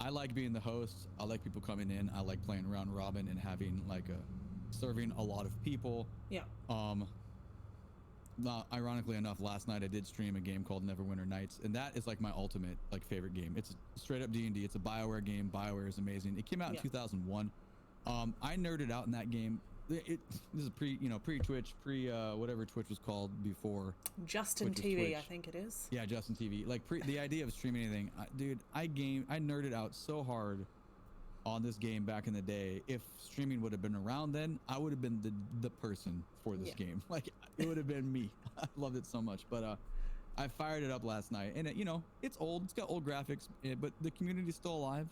I like being the host. I like people coming in. I like playing round robin and having like serving a lot of people. Yeah. Ironically enough, last night I did stream a game called Neverwinter Nights, and that is like my ultimate like favorite game. It's straight up D&D. It's a BioWare game. BioWare is amazing. It came out in 2001. I nerded out in that game. This is pre-Twitch, whatever Twitch was called before. Justin TV, I think it is. Yeah, Justin TV. Like the idea of streaming anything, dude. I nerded out so hard on this game back in the day. If streaming would have been around then, I would have been the person for this game. Like it would have been me. I loved it so much. But I fired it up last night, and it's old. It's got old graphics, but the community's still alive.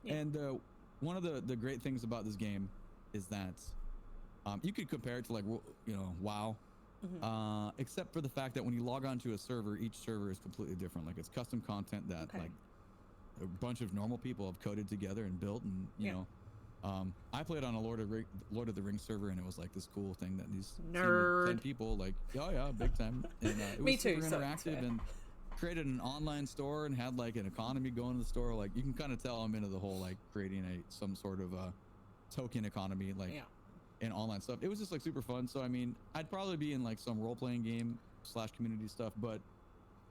Yeah. And one of the great things about this game is that you could compare it to like WoW, except for the fact that when you log on to a server, each server is completely different. Like it's custom content that like a bunch of normal people have coded together and built, and you know. I played on a Lord of the Rings server, and it was like this cool thing that these 10 people, like, oh yeah, big time. And it was super interactive and created an online store and had like an economy going to the store. Like you can kind of tell I'm into the whole like creating some sort of a token economy, like in online stuff. It was just like super fun. So I mean, I'd probably be in like some role-playing game / community stuff, but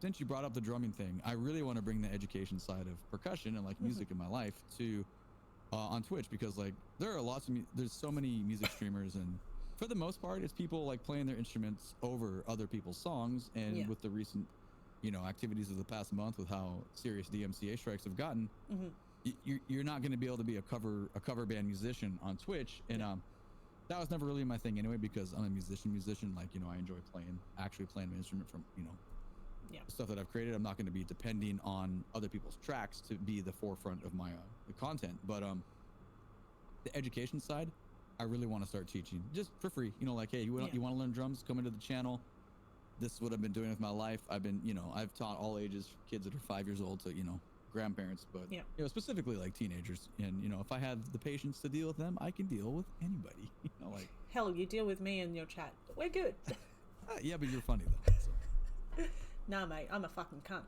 since you brought up the drumming thing, I really want to bring the education side of percussion and like music in my life to on Twitch, because like there are there's so many music streamers, and for the most part it's people like playing their instruments over other people's songs. And with the recent activities of the past month with how serious DMCA strikes have gotten, you're not going to be able to be a cover band musician on Twitch. And that was never really my thing anyway, because I'm a musician, like I enjoy actually playing my instrument from stuff that I've created. I'm not going to be depending on other people's tracks to be the forefront of my the content. But the education side, I really want to start teaching just for free. Like, hey, you want to learn drums? Come into the channel. This is what I've been doing with my life. I've been, I've taught all ages, kids that are 5 years old to grandparents, but specifically like teenagers. And if I have the patience to deal with them, I can deal with anybody. Like hell, you deal with me in your chat. We're good. Yeah, but you're funny though. So. Nah, mate, I'm a fucking cunt.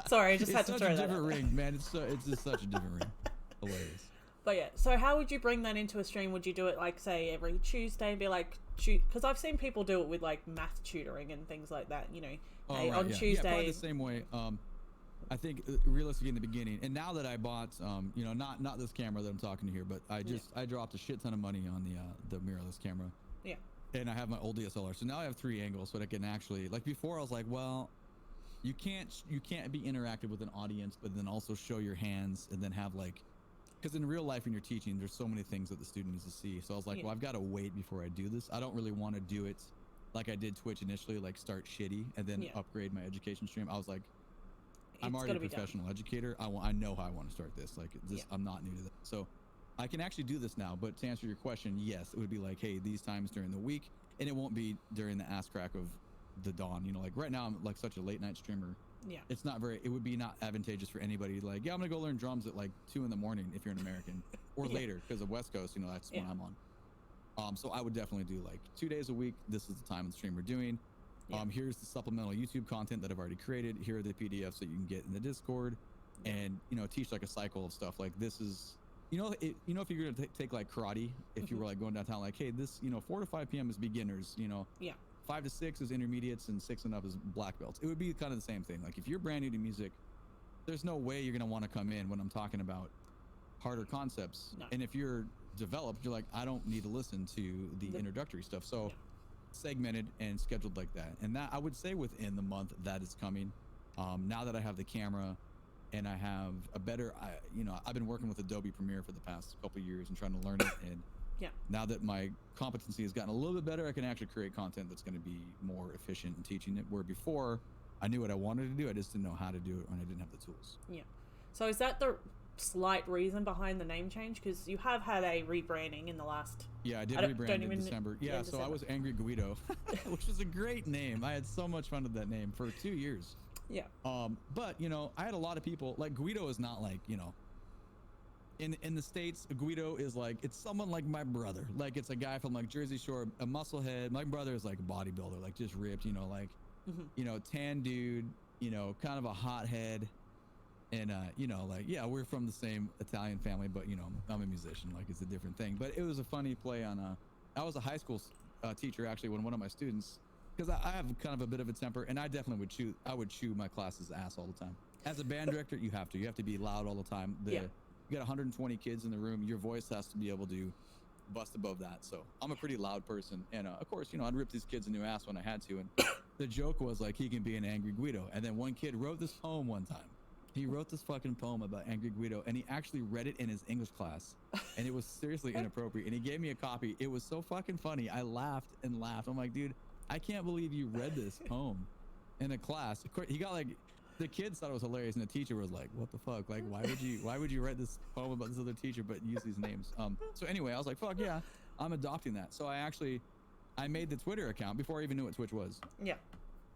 Sorry, I just had to throw that. It's such a different ring, man. It's just such a different ring. Hilarious. But yeah, so how would you bring that into a stream? Would you do it like, say, every Tuesday and be like, because I've seen people do it with like math tutoring and things like that. Hey, on Tuesday. Yeah, probably the same way. I think realistically in the beginning, and now that I bought, not this camera that I'm talking to here, but I dropped a shit ton of money on the mirrorless camera. Yeah. And I have my old DSLR, so now I have 3 angles, so that I can actually, like before I was like, well, you can't be interactive with an audience, but then also show your hands and then have like, because in real life when you're teaching, there's so many things that the student needs to see. So I was like, well, I've got to wait before I do this. I don't really want to do it like I did Twitch initially, like start shitty and then upgrade my education stream. I was like, I'm already a professional educator. I know how I want to start this. Like this, I'm not new to that. So I can actually do this now. But to answer your question, yes, it would be like, hey, these times during the week, and it won't be during the ass crack of the dawn. Like right now I'm like such a late night streamer. Yeah. It's not it would be not advantageous for anybody. Like, I'm gonna go learn drums at like 2 in the morning if you're an American, or later, because of West Coast, that's when I'm on. So I would definitely do like 2 days a week. This is the time of the stream we're doing. Here's the supplemental YouTube content that I've already created. Here are the PDFs that you can get in the Discord, and teach like a cycle of stuff. Like this is, if you're gonna take like karate, if you were like going downtown, like, hey, this 4 to 5 p.m. is beginners. 5 to 6 is intermediates, and 6 and up is black belts. It would be kind of the same thing. Like if you're brand new to music, there's no way you're gonna want to come in when I'm talking about harder concepts. No. And if you're developed, you're like, I don't need to listen to the introductory stuff. So segmented and scheduled like that. And that I would say within the month that is coming. Now that I have the camera and I have a better, I've been working with Adobe Premiere for the past couple of years and trying to learn it. And now that my competency has gotten a little bit better, I can actually create content that's going to be more efficient in teaching it. Where before, I knew what I wanted to do, I just didn't know how to do it when I didn't have the tools. Yeah. So is that the slight reason behind the name change? Because you have had a rebranding in the last... Yeah, I did rebrand in December. Yeah, so I was Angry Guido, which is a great name. I had so much fun with that name for 2 years. Yeah. But, I had a lot of people, like Guido is not like, in the States, a Guido is like, it's someone like my brother. Like it's a guy from like Jersey Shore, a musclehead. My brother is like a bodybuilder, like just ripped, tan dude, kind of a hothead. And, like, yeah, we're from the same Italian family, but, I'm a musician, like it's a different thing. But it was a funny play on, I was a high school teacher actually when one of my students, because I have kind of a bit of a temper, and I definitely would chew my class's ass all the time. As a band director, you have to be loud all the time. You got 120 kids in the room. Your voice has to be able to bust above that. So I'm a pretty loud person. And of course, I'd rip these kids a new ass when I had to. And the joke was like, he can be an Angry Guido. And then one kid wrote this poem one time. He wrote this fucking poem about Angry Guido, and he actually read it in his English class. And it was seriously inappropriate. And he gave me a copy. It was so fucking funny. I laughed and laughed. I'm like, dude, I can't believe you read this poem in a class. Of course, he got like, the kids thought it was hilarious, and the teacher was like, "What the fuck? Like, why would you write this poem about this other teacher, but use these names?" So anyway, I was like, "Fuck yeah, I'm adopting that." So I made the Twitter account before I even knew what Twitch was. Yeah.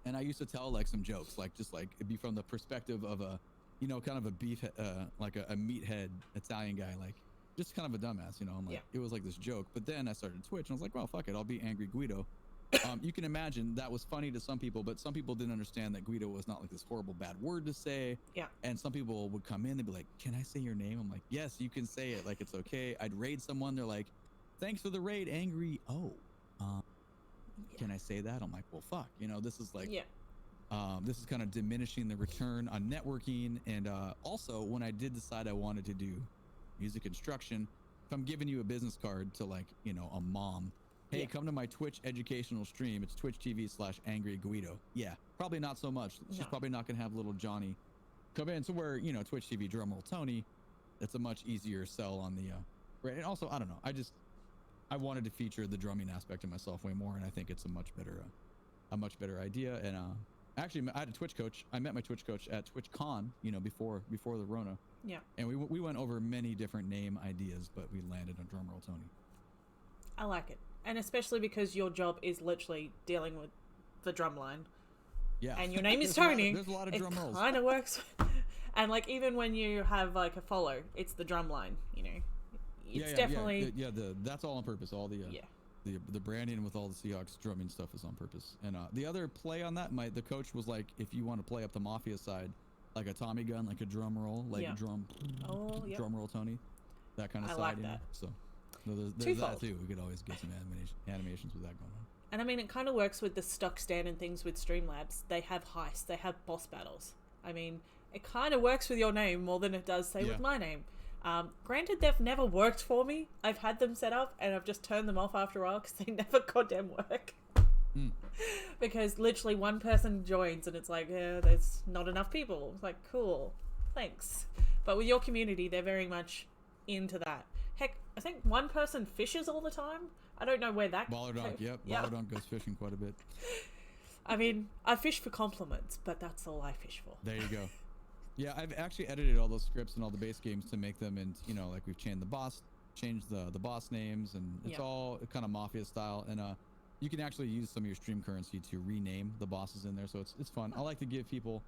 And I used to tell like some jokes, like just like it'd be from the perspective of a, you know, kind of a beef, like a meathead Italian guy, like just kind of a dumbass, you know. And like it was like this joke. But then I started Twitch, and I was like, "Well, fuck it, I'll be Angry Guido." You can imagine that was funny to some people, but some people didn't understand that Guido was not like this horrible bad word to say. Yeah. And some people would come in, they'd be like, "Can I say your name?" I'm like, "Yes, you can say it. Like, it's okay." I'd raid someone. They're like, "Thanks for the raid, Angry." Oh, can I say that? I'm like, well, fuck. You know, this is like, this is kind of diminishing the return on networking. And also, when I did decide I wanted to do music instruction, if I'm giving you a business card to like, you know, a mom, hey, come to my Twitch educational stream. It's Twitch TV/Angry Guido. Yeah, probably not so much. She's probably not going to have little Johnny come in. So where, you know, Twitch TV DrumrollTony, that's a much easier sell on the, right. And also, I don't know. I wanted to feature the drumming aspect of myself way more. And I think it's a much better idea. And actually, I had a Twitch coach. I met my Twitch coach at TwitchCon, you know, before the Rona. Yeah. And we went over many different name ideas, but we landed on DrumrollTony. I like it. And especially because your job is literally dealing with the drum line. Yeah. And your name is Tony. There's a lot of drum rolls. It kind of works. And like, even when you have like a follow, it's the drum line, you know. It's definitely... that's all on purpose. All the... The branding with all the Seahawks drumming stuff is on purpose. And the other play on that, the coach was like, if you want to play up the Mafia side, like a Tommy gun, like a drum roll, like a drum roll Tony, that kind of side. Like that. That. So there's that too. We could always get some animations with that going on. And I mean, it kind of works with the stock standard things with Streamlabs. They have heists, they have boss battles. I mean, it kind of works with your name more than it does, say, with my name. Granted, they've never worked for me. I've had them set up and I've just turned them off after a while because they never goddamn work. Because literally one person joins and it's like, there's not enough people. It's like, cool, thanks. But with your community, they're very much into that. Heck, I think one person fishes all the time. I don't know where that... Ballardonk, Ballardonk goes fishing quite a bit. I mean, I fish for compliments, but that's all I fish for. There you go. Yeah, I've actually edited all those scripts and all the base games to make them, and you know, like we've changed the boss names, and it's all kind of Mafia style. And you can actually use some of your stream currency to rename the bosses in there, so it's fun. I like to give people,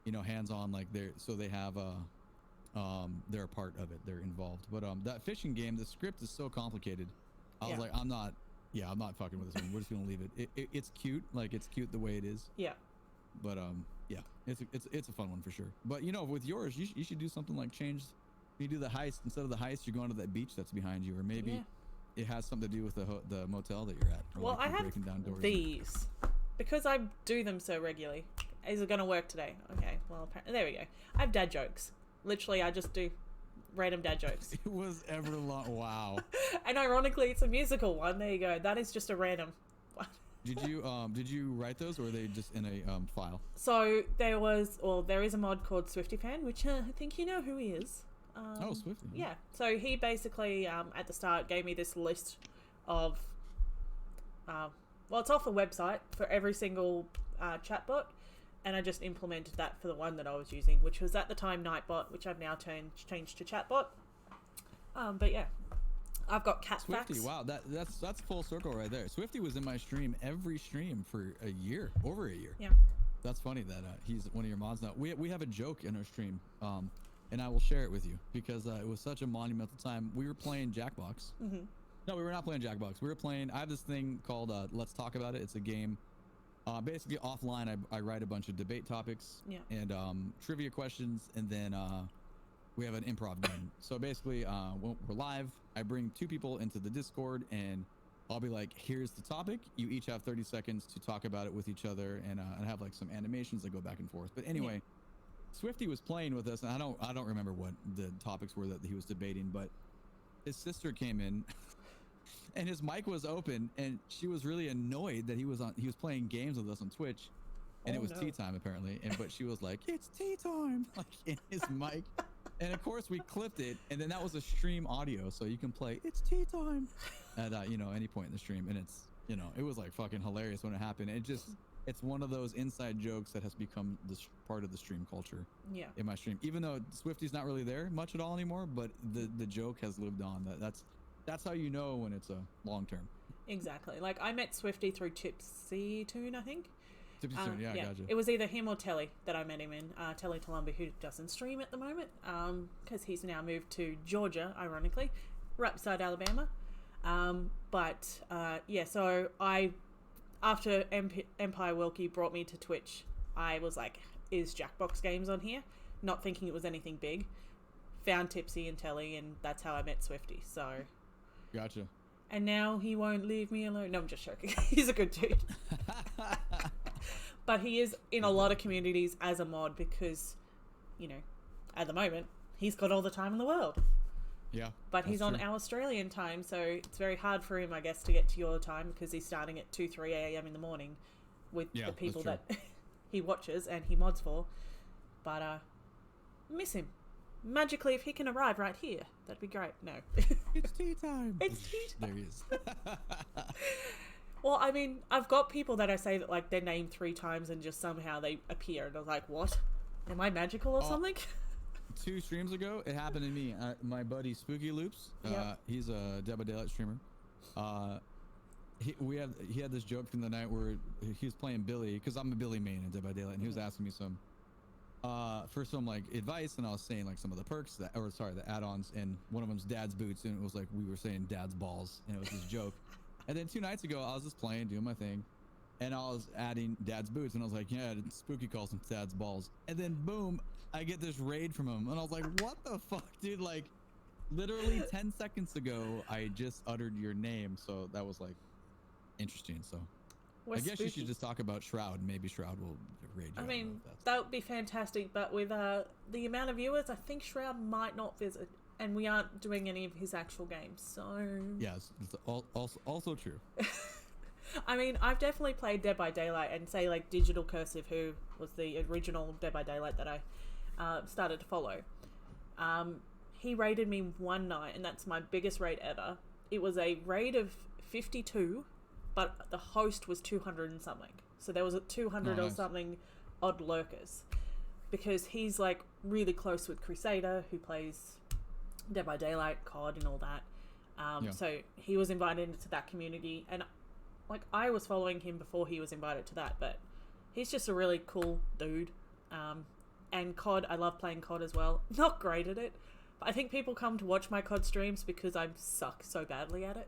you know, hands-on, like they have they're a part of it, they're involved. But that fishing game, the script is so complicated. I was like, I'm not fucking with this one. We're just gonna leave it. It's cute, like it's cute the way it is. Yeah. But yeah, it's a fun one for sure. But you know, with yours, you should do something like change. You do the heist, instead of the heist, you're going to that beach that's behind you, or maybe it has something to do with the motel that you're at. Well, like I have these because I do them so regularly. Is it going to work today? Okay, well, apparently, there we go. I have dad jokes. Literally, I just do random dad jokes. It was ever long. Wow. And ironically, it's a musical one. There you go. That is just a random one. Did you write those, or were they just in a file? So there is a mod called SwiftyFan, which I think you know who he is. Oh, Swifty. Yeah. So he basically at the start gave me this list of it's off a website for every single chatbot, and I just implemented that for the one that I was using, which was at the time Nightbot, which I've now changed to Chatbot. But yeah. I've got cat Swifty, facts. wow, that's full circle right there. Swifty was in my stream every stream for a year, over a year. Yeah. That's funny that he's one of your mods now. We have a joke in our stream, and I will share it with you because it was such a monumental time. We were playing Jackbox. Mm-hmm. No, we were not playing Jackbox. We were playing. I have this thing called Let's Talk About It. It's a game. Basically offline, I write a bunch of debate topics and trivia questions, and then we have an improv game. So basically, when we're live, I bring two people into the Discord, and I'll be like, here's the topic. You each have 30 seconds to talk about it with each other, and I have like some animations that go back and forth. But anyway, Swifty was playing with us, and I don't remember what the topics were that he was debating, but his sister came in, and his mic was open, and she was really annoyed that he was playing games with us on Twitch, and it was tea time apparently, but she was like, it's tea time, like in his mic. And of course we clipped it, and then that was a stream audio, so you can play "It's tea time" at any point in the stream, and you know, it was like fucking hilarious when it happened. It's one of those inside jokes that has become this part of the stream culture. Yeah. In my stream, even though Swifty's not really there much at all anymore, but the joke has lived on. That's how you know when it's a long term. Exactly. Like I met Swifty through Tipsy Toon, I think. Tipsy Toon, yeah, gotcha. It was either him or Telly that I met him in. Telly Talumbi, who doesn't stream at the moment, because he's now moved to Georgia, ironically, right beside Alabama. So after Empire Wilkie brought me to Twitch, I was like, is Jackbox Games on here? Not thinking it was anything big. Found Tipsy and Telly, and that's how I met Swifty. So, gotcha. And now he won't leave me alone. No, I'm just joking. He's a good dude. But he is in a lot of communities as a mod because, you know, at the moment, he's got all the time in the world. Yeah. But he's on our Australian time, so it's very hard for him, I guess, to get to your time because he's starting at 2, 3 a.m. in the morning with the people that he watches and he mods for. But miss him. Magically, if he can arrive right here, that'd be great. No. It's tea time. It's tea time. There he is. Well, I mean, I've got people that I say that, like, their name 3 times and just somehow they appear. And I was like, what? Am I magical or something? 2 streams ago, it happened to me. My buddy Spooky Loops, he's a Dead by Daylight streamer. He had this joke from the night where he was playing Billy, because I'm a Billy main in Dead by Daylight, and he was asking me some like advice, and I was saying like some of the perks the add-ons, and one of them's Dad's Boots, and it was like we were saying Dad's Balls, and it was this joke. And then 2 nights ago, I was just playing, doing my thing, and I was adding Dad's Boots, and I was like, yeah, Spooky calls him Dad's Balls. And then boom, I get this raid from him, and I was like, what the fuck, dude? Like, literally 10 seconds ago, I just uttered your name, so that was like interesting. So I guess you should just talk about Shroud. Maybe Shroud will raid you. I mean, that would be fantastic, but with the amount of viewers, I think Shroud might not visit. And we aren't doing any of his actual games, so... Yes, it's also true. I mean, I've definitely played Dead by Daylight, and say, like, Digital Cursive, who was the original Dead by Daylight that I started to follow. He raided me one night, and that's my biggest raid ever. It was a raid of 52, but the host was 200 and something. So there was a 200 or something odd lurkers. Because he's, like, really close with Crusader, who plays Dead by Daylight, COD, and all that. So he was invited into that community, and like I was following him before he was invited to that, but he's just a really cool dude. And COD, I love playing COD as well. Not great at it, but I think people come to watch my COD streams because I suck so badly at it.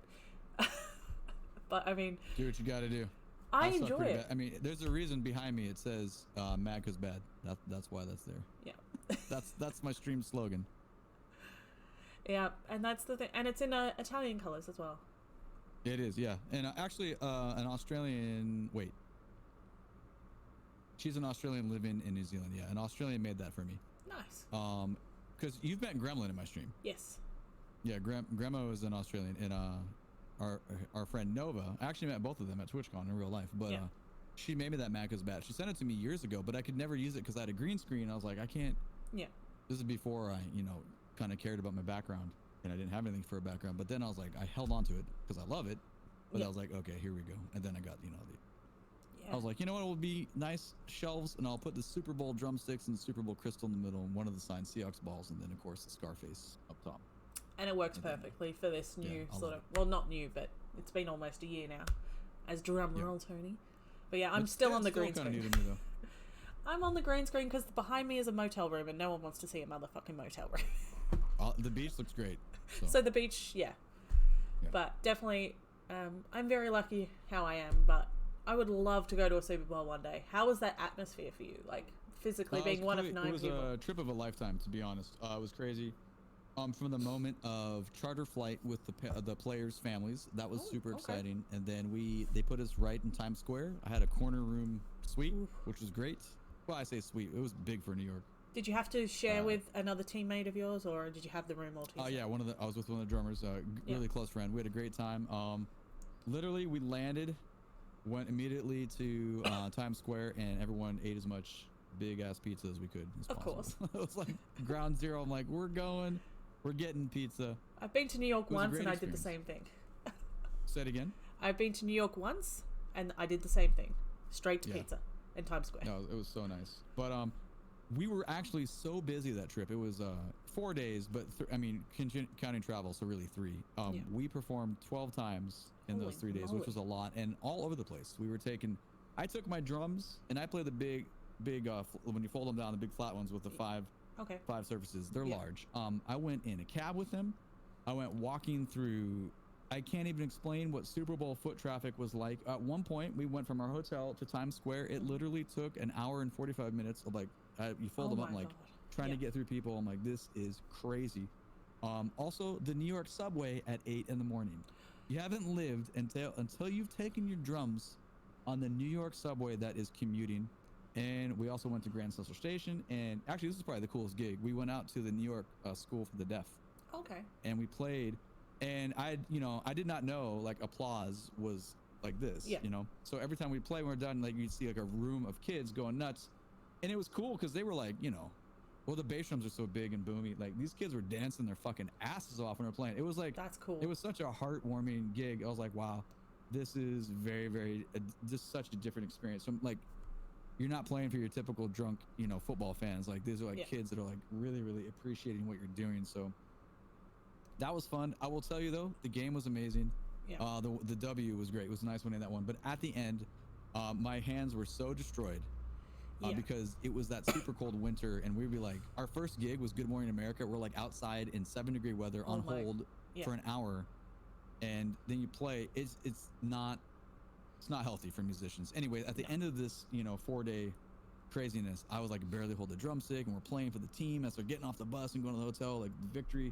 But I mean, do what you gotta do. I enjoy it. I mean, there's a reason behind me. It says mad 'cause bad. That's why that's there. Yeah. that's my stream slogan. Yeah, and that's the thing, and it's in Italian colors as well. It is, yeah, and actually, an Australian. Wait, she's an Australian living in New Zealand. Yeah, an Australian made that for me. Nice. Because you've met Gremlin in my stream. Yes. Yeah, Gremo is an Australian, and our friend Nova. I actually met both of them at TwitchCon in real life, but she made me that Mad 'Cause Bad. She sent it to me years ago, but I could never use it because I had a green screen. I was like, I can't. Yeah. This is before I, kind of cared about my background, and I didn't have anything for a background. But then I was like, I held on to it because I love it. But I was like, okay, here we go. And then I got, I was like, you know what? It would be nice shelves, and I'll put the Super Bowl drumsticks and the Super Bowl crystal in the middle, and one of the signed Seahawks balls, and then of course the Scarface up top. And it works perfectly for this new not new, but it's been almost a year now as DrumrollTony. But yeah, I'm still on the green screen. New to me, though. I'm on the green screen because behind me is a motel room, and no one wants to see a motherfucking motel room. The beach looks great. So the beach, yeah. But definitely, I'm very lucky how I am, but I would love to go to a Super Bowl one day. How was that atmosphere for you? Like, physically being one of 9 people? It was a trip of a lifetime, to be honest. It was crazy. From the moment of charter flight with the players' families, that was super exciting. And then they put us right in Times Square. I had a corner room suite, which was great. Well, I say suite. It was big for New York. Did you have to share with another teammate of yours, or did you have the room all to yourself? Yeah, I was with one of the drummers, really close friend. We had a great time. Literally, we landed, went immediately to Times Square, and everyone ate as much big-ass pizza as we could. Of course. It was like ground zero. I'm like, we're getting pizza. I've been to New York once, and I did the same thing. Say it again? I've been to New York once, and I did the same thing. Straight to pizza in Times Square. No, it was so nice. But we were actually so busy that trip. It was 4 days, but counting travel, so really 3. We performed 12 times in those 3 days, which was a lot, and all over the place. I took my drums, and I play the big when you fold them down, the big flat ones with the five surfaces. They're large. I went in a cab with them. I went walking through. I can't even explain what Super Bowl foot traffic was like. At one point, we went from our hotel to Times Square. It literally took an hour and 45 minutes of you fold them up, trying to get through people. I'm like, this is crazy. Also, the New York subway at 8 in the morning. You haven't lived until you've taken your drums on the New York subway that is commuting. And we also went to Grand Central Station. And actually, this is probably the coolest gig. We went out to the New York School for the Deaf. Okay. And we played. And I did not know applause was like this, So every time we play, when we're done, you'd see a room of kids going nuts. And it was cool because they were the bass drums are so big and boomy. These kids were dancing their fucking asses off when they're playing. It was that's cool. It was such a heartwarming gig. I was like, wow, this is very, very, just such a different experience. So you're not playing for your typical drunk, football fans. These are kids that are really, really appreciating what you're doing. So that was fun. I will tell you though, the game was amazing. Yeah. The W was great. It was nice winning that one. But at the end, my hands were so destroyed because it was that super cold winter, and we'd be our first gig was Good Morning America. We're outside in 7-degree weather on hold for an hour, and then you play. It's not healthy for musicians. Anyway, at the end of this 4-day craziness, I was barely hold the drumstick, and we're playing for the team as they're getting off the bus and going to the hotel, the victory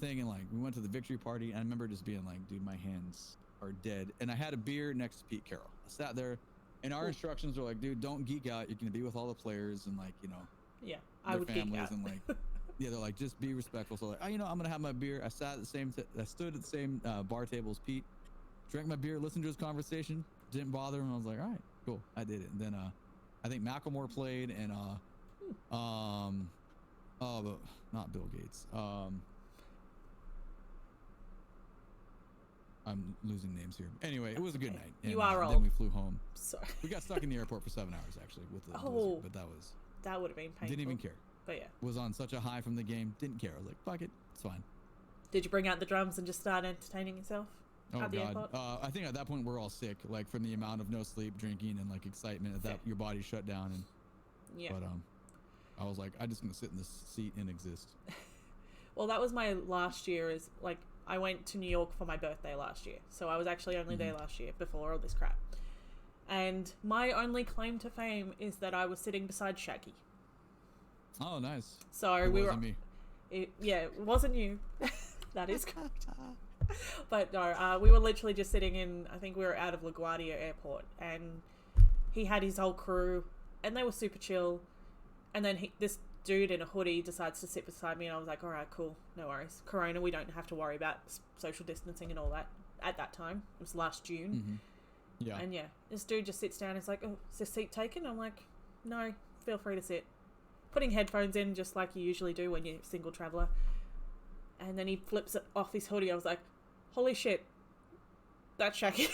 thing, and we went to the victory party, and I remember just being dude, my hands are dead. And I had a beer next to Pete Carroll. I sat there, and our instructions were dude, don't geek out. You're gonna be with all the players and I would families geek out. And they're just be respectful. So I'm gonna have my beer. I stood at the same bar table as Pete, drank my beer, listened to his conversation, didn't bother him. I was like, all right, cool, I did it. And then I think Macklemore played, and but not Bill Gates. I'm losing names here. Anyway, it was a good night. And, you are old. Then we flew home. Sorry. We got stuck in the airport for 7 hours actually with the blizzard, but that would have been painful. Didn't even care. But yeah. Was on such a high from the game. Didn't care. I was like, fuck it, it's fine. Did you bring out the drums and just start entertaining yourself at the airport? I think at that point we're all sick, from the amount of no sleep, drinking, and excitement at that your body shut down. And but I was like, I'm just gonna sit in this seat and exist. Well, that was my last year. I went to New York for my birthday last year, so I was actually only there last year before all this crap. And my only claim to fame is that I was sitting beside Shaggy. Oh, nice. So it we wasn't were. Me. It wasn't you. That is correct. But no, we were literally just sitting in. I think we were out of LaGuardia Airport, and he had his whole crew, and they were super chill. And then this dude in a hoodie decides to sit beside me, and I was like, all right, cool, no worries. Corona, we don't have to worry about social distancing and all that at that time. It was last June. Yeah. And this dude just sits down and is like, oh, is this seat taken? I'm like, no, feel free to sit. Putting headphones in just like you usually do when you're a single traveler. And then he flips it off his hoodie. I was like, holy shit, that's Shaggy.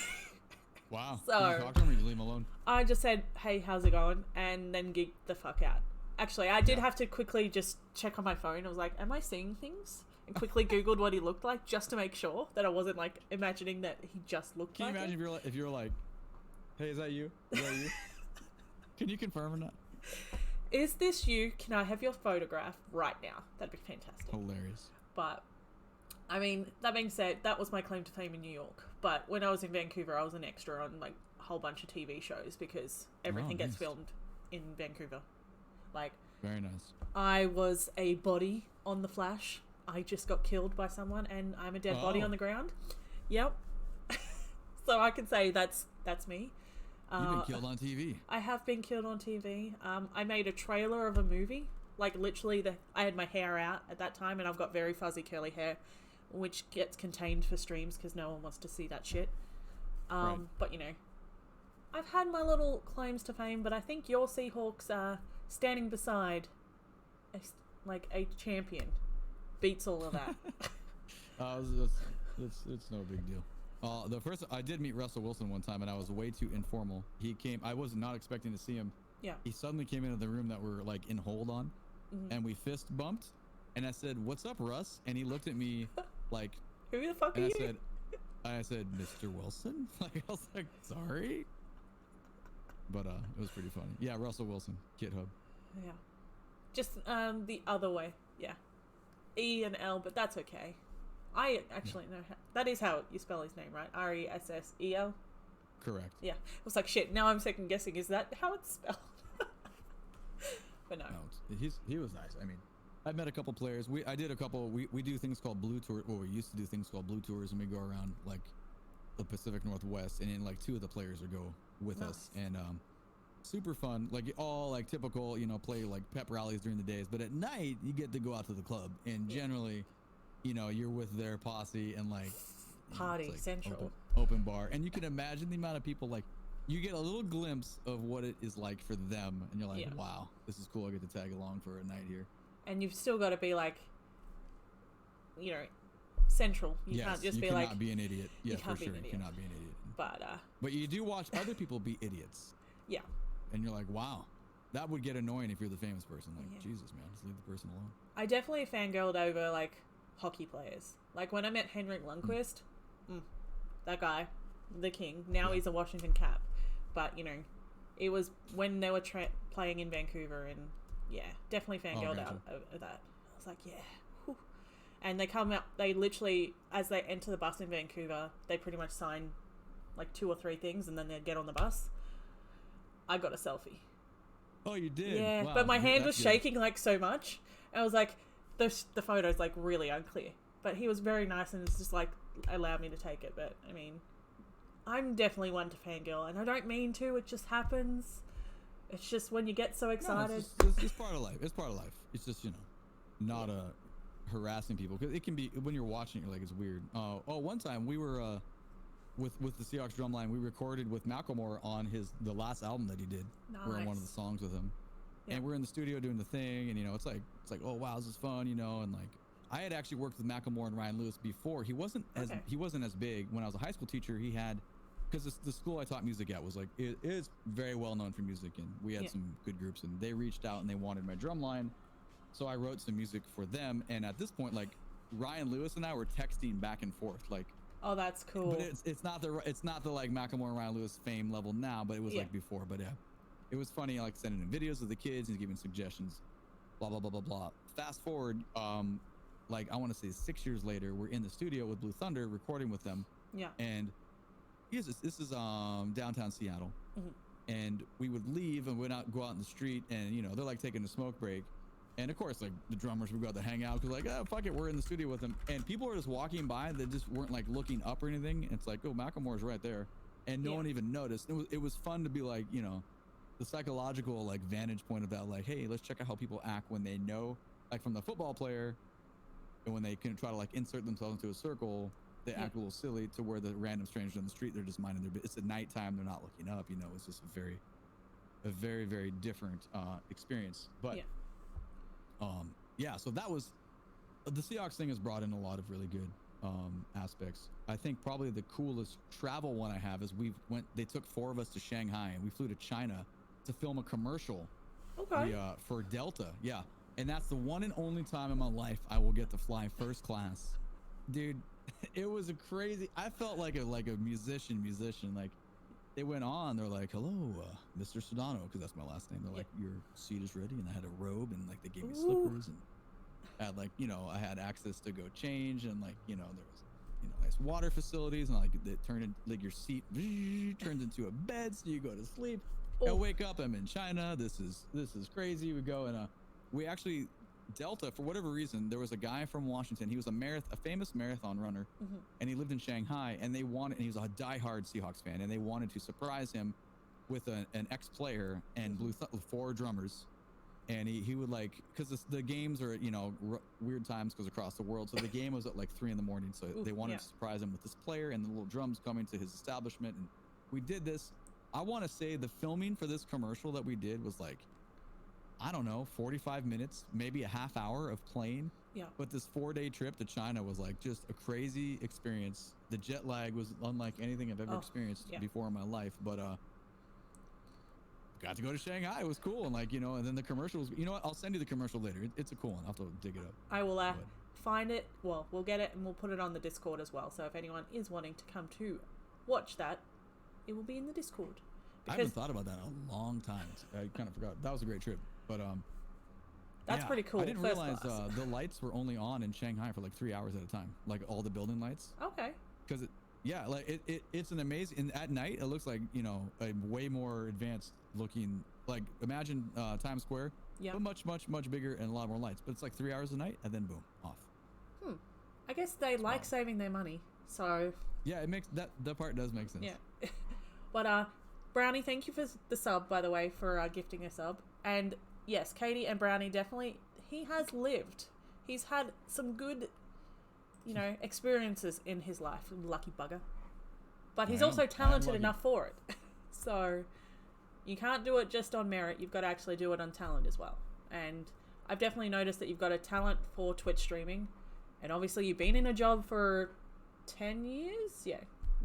Wow. So, did you talk to him or did you leave him alone? I just said, hey, how's it going? And then geeked the fuck out. Actually, I did have to quickly just check on my phone. I was like, am I seeing things? And quickly Googled what he looked like just to make sure that I wasn't imagining that he just looked like Can you imagine if you were like, hey, is that you? Is that you? Can you confirm or not? Is this you? Can I have your photograph right now? That'd be fantastic. Hilarious. But, I mean, that being said, that was my claim to fame in New York. But when I was in Vancouver, I was an extra on a whole bunch of TV shows because everything gets filmed in Vancouver. Very nice. I was a body on The Flash. I just got killed by someone, and I'm a dead body on the ground. Yep. So I can say that's me. You've been killed on TV. I have been killed on TV. I made a trailer of a movie. Literally, I had my hair out at that time, and I've got very fuzzy curly hair, which gets contained for streams because no one wants to see that shit. Right. But I've had my little claims to fame, but I think your Seahawks are standing beside a champion beats all of that. It's no big deal. The first I did meet Russell Wilson one time, and I was way too informal. He came. I was not expecting to see him. Yeah. He suddenly came into the room that we're like in hold on, and we fist bumped. And I said, "What's up, Russ?" And he looked at me like, "Who the fuck are and you?" I said, "Mr. Wilson." Like I was like, "Sorry," but it was pretty funny. Yeah, Russell Wilson, Kid Hub. Yeah, just the other way. Yeah, E and L, but that's okay. I actually know that is how you spell his name, right? Ressel. Correct. Yeah, I was like, shit. Now I'm second guessing. Is that how it's spelled? But no. He was nice. I mean, I've met a couple players. We do things called blue tour. Well, we used to do things called blue tours, and we go around like the Pacific Northwest, and then like 2 of the players would go with us, and super fun. Like all like typical, play like pep rallies during the days, but at night you get to go out to the club, and generally, you're with their posse and like party like central open bar, and you can imagine the amount of people like. You get a little glimpse of what it is like for them, and you're like, wow, this is cool. I get to tag along for a night here. And you've still got to be like, central. You can't just be like. You cannot be an idiot. Yeah, for sure. You cannot be an idiot. But you do watch other people be idiots. Yeah. And you're like, wow, that would get annoying if you're the famous person. Like, Jesus, man, just leave the person alone. I definitely fangirled over like hockey players. Like when I met Henrik Lundqvist, that guy, the king. Now he's a Washington Cap. But, it was when they were playing in Vancouver, and definitely fangirled out of that. I was like, yeah. Whew. And they come out, they literally, as they enter the bus in Vancouver, they pretty much sign like 2 or 3 things, and then they get on the bus. I got a selfie. Oh, you did? Yeah, wow. But my hand was shaking like so much. I was like, the photo's like really unclear. But he was very nice, and it's just like allowed me to take it. But I mean, I'm definitely one to fangirl, and I don't mean to. It just happens. It's just when you get so excited. No, it's part of life. It's part of life. It's just not harassing people, because it can be when you're watching it, you're like, it's weird. One time we were with the Seahawks drumline, we recorded with Macklemore on the last album that he did. Nice. We're on one of the songs with him, and we're in the studio doing the thing, and it's like oh wow, this is fun, and like I had actually worked with Macklemore and Ryan Lewis before. He wasn't as big. When I was a high school teacher, he had. Because the school I taught music at was like, it is very well known for music, and we had some good groups, and they reached out and they wanted my drum line, so I wrote some music for them. And at this point, like Ryan Lewis and I were texting back and forth, like, oh, that's cool. But it's not the like Macklemore and Ryan Lewis fame level now, but it was like before. But yeah, it was funny, like sending in videos of the kids and giving suggestions, blah blah blah blah blah. Fast forward, like I want to say 6 years later, we're in the studio with Blue Thunder recording with them. Yeah. And this is downtown Seattle, and we would leave and go out in the street, and they're like taking a smoke break, and of course like the drummers would go out to hang out, because like, oh fuck it, we're in the studio with them, and people are just walking by that just weren't like looking up or anything. It's like, oh, Macklemore's right there, and no one even noticed. It was fun to be like, the psychological like vantage point of that, like, hey, let's check out how people act when they know, like from the football player, and when they can try to like insert themselves into a circle, they act a little silly, to where the random strangers on the street, they're just minding their business. It's at nighttime, they're not looking up, it's just a very, very different experience. But so that was the Seahawks thing has brought in a lot of really good aspects. I think probably the coolest travel one I have is they took 4 of us to Shanghai, and we flew to China to film a commercial for Delta. Yeah. And that's the one and only time in my life I will get to fly first class. Dude, it was a crazy. I felt like a musician. Like, they went on. They're like, "Hello, Mr. Sedano," because that's my last name. They're like, "Your seat is ready," and I had a robe, and like they gave me slippers, and I had I had access to go change, and like there was nice water facilities, and like it turned in, like your seat turns into a bed, so you go to sleep. I wake up, I'm in China. This is crazy. We go, and we actually. Delta, for whatever reason, there was a guy from Washington. He was a famous marathon runner, and he lived in Shanghai. And he was a diehard Seahawks fan, and they wanted to surprise him with an ex-player and 4 drummers. And he would because the games are weird times because across the world. So the game was at like 3 a.m. So they wanted to surprise him with this player and the little drums coming to his establishment. And we did this. I want to say the filming for this commercial that we did was like, I don't know, 45 minutes, maybe a half hour of playing Yeah. But this 4-day trip to China was like just a crazy experience. The jet lag was unlike anything I've ever experienced before in my life. But got to go to Shanghai. It was cool. And like, you know, and then the commercials, you know what? I'll send you the commercial later. It's a cool one. I'll have to dig it up. I will find it. Well, we'll get it and we'll put it on the Discord as well. So if anyone is wanting to come to watch that, it will be in the Discord. I haven't thought about that in a long time. I kind of forgot. That was a great trip. But that's pretty cool. I didn't realize the lights were only on in Shanghai for like 3 hours at a time, like all the building lights. Okay. Because it's an amazing. And at night, it looks like, you know, a way more advanced looking. Like imagine Times Square, but much bigger and a lot more lights. But it's like 3 hours a night, and then boom, off. I guess they like saving their money, so. Yeah, it makes that part does make sense. Yeah. But Brownie, thank you for the sub, by the way, for gifting a sub. And yes, Katie and Brownie definitely, he has lived. He's had some good, you know, experiences in his life. Lucky bugger. But he's also talented enough for it. So you can't do it just on merit. You've got to actually do it on talent as well. And I've definitely noticed that you've got a talent for Twitch streaming. And obviously you've been in a job for 10 years. Yeah,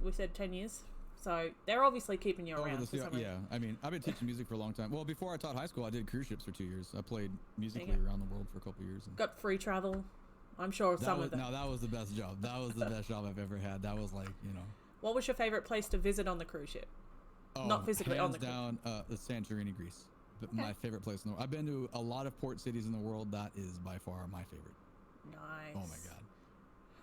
we said 10 years. So they're obviously keeping you around. Yeah, I mean, I've been teaching music for a long time. Well, before I taught high school, I did cruise ships for 2 years. I played musically around the world for a couple of years. Got free travel. I'm sure some of them. No, that was the best job. That was the best job I've ever had. That was like, you know. What was your favorite place to visit on the cruise ship? Oh, not physically on the cruise. Hands down, Santorini, Greece. My favorite place in the world. I've been to a lot of port cities in the world. That is by far my favorite. Nice. Oh my god.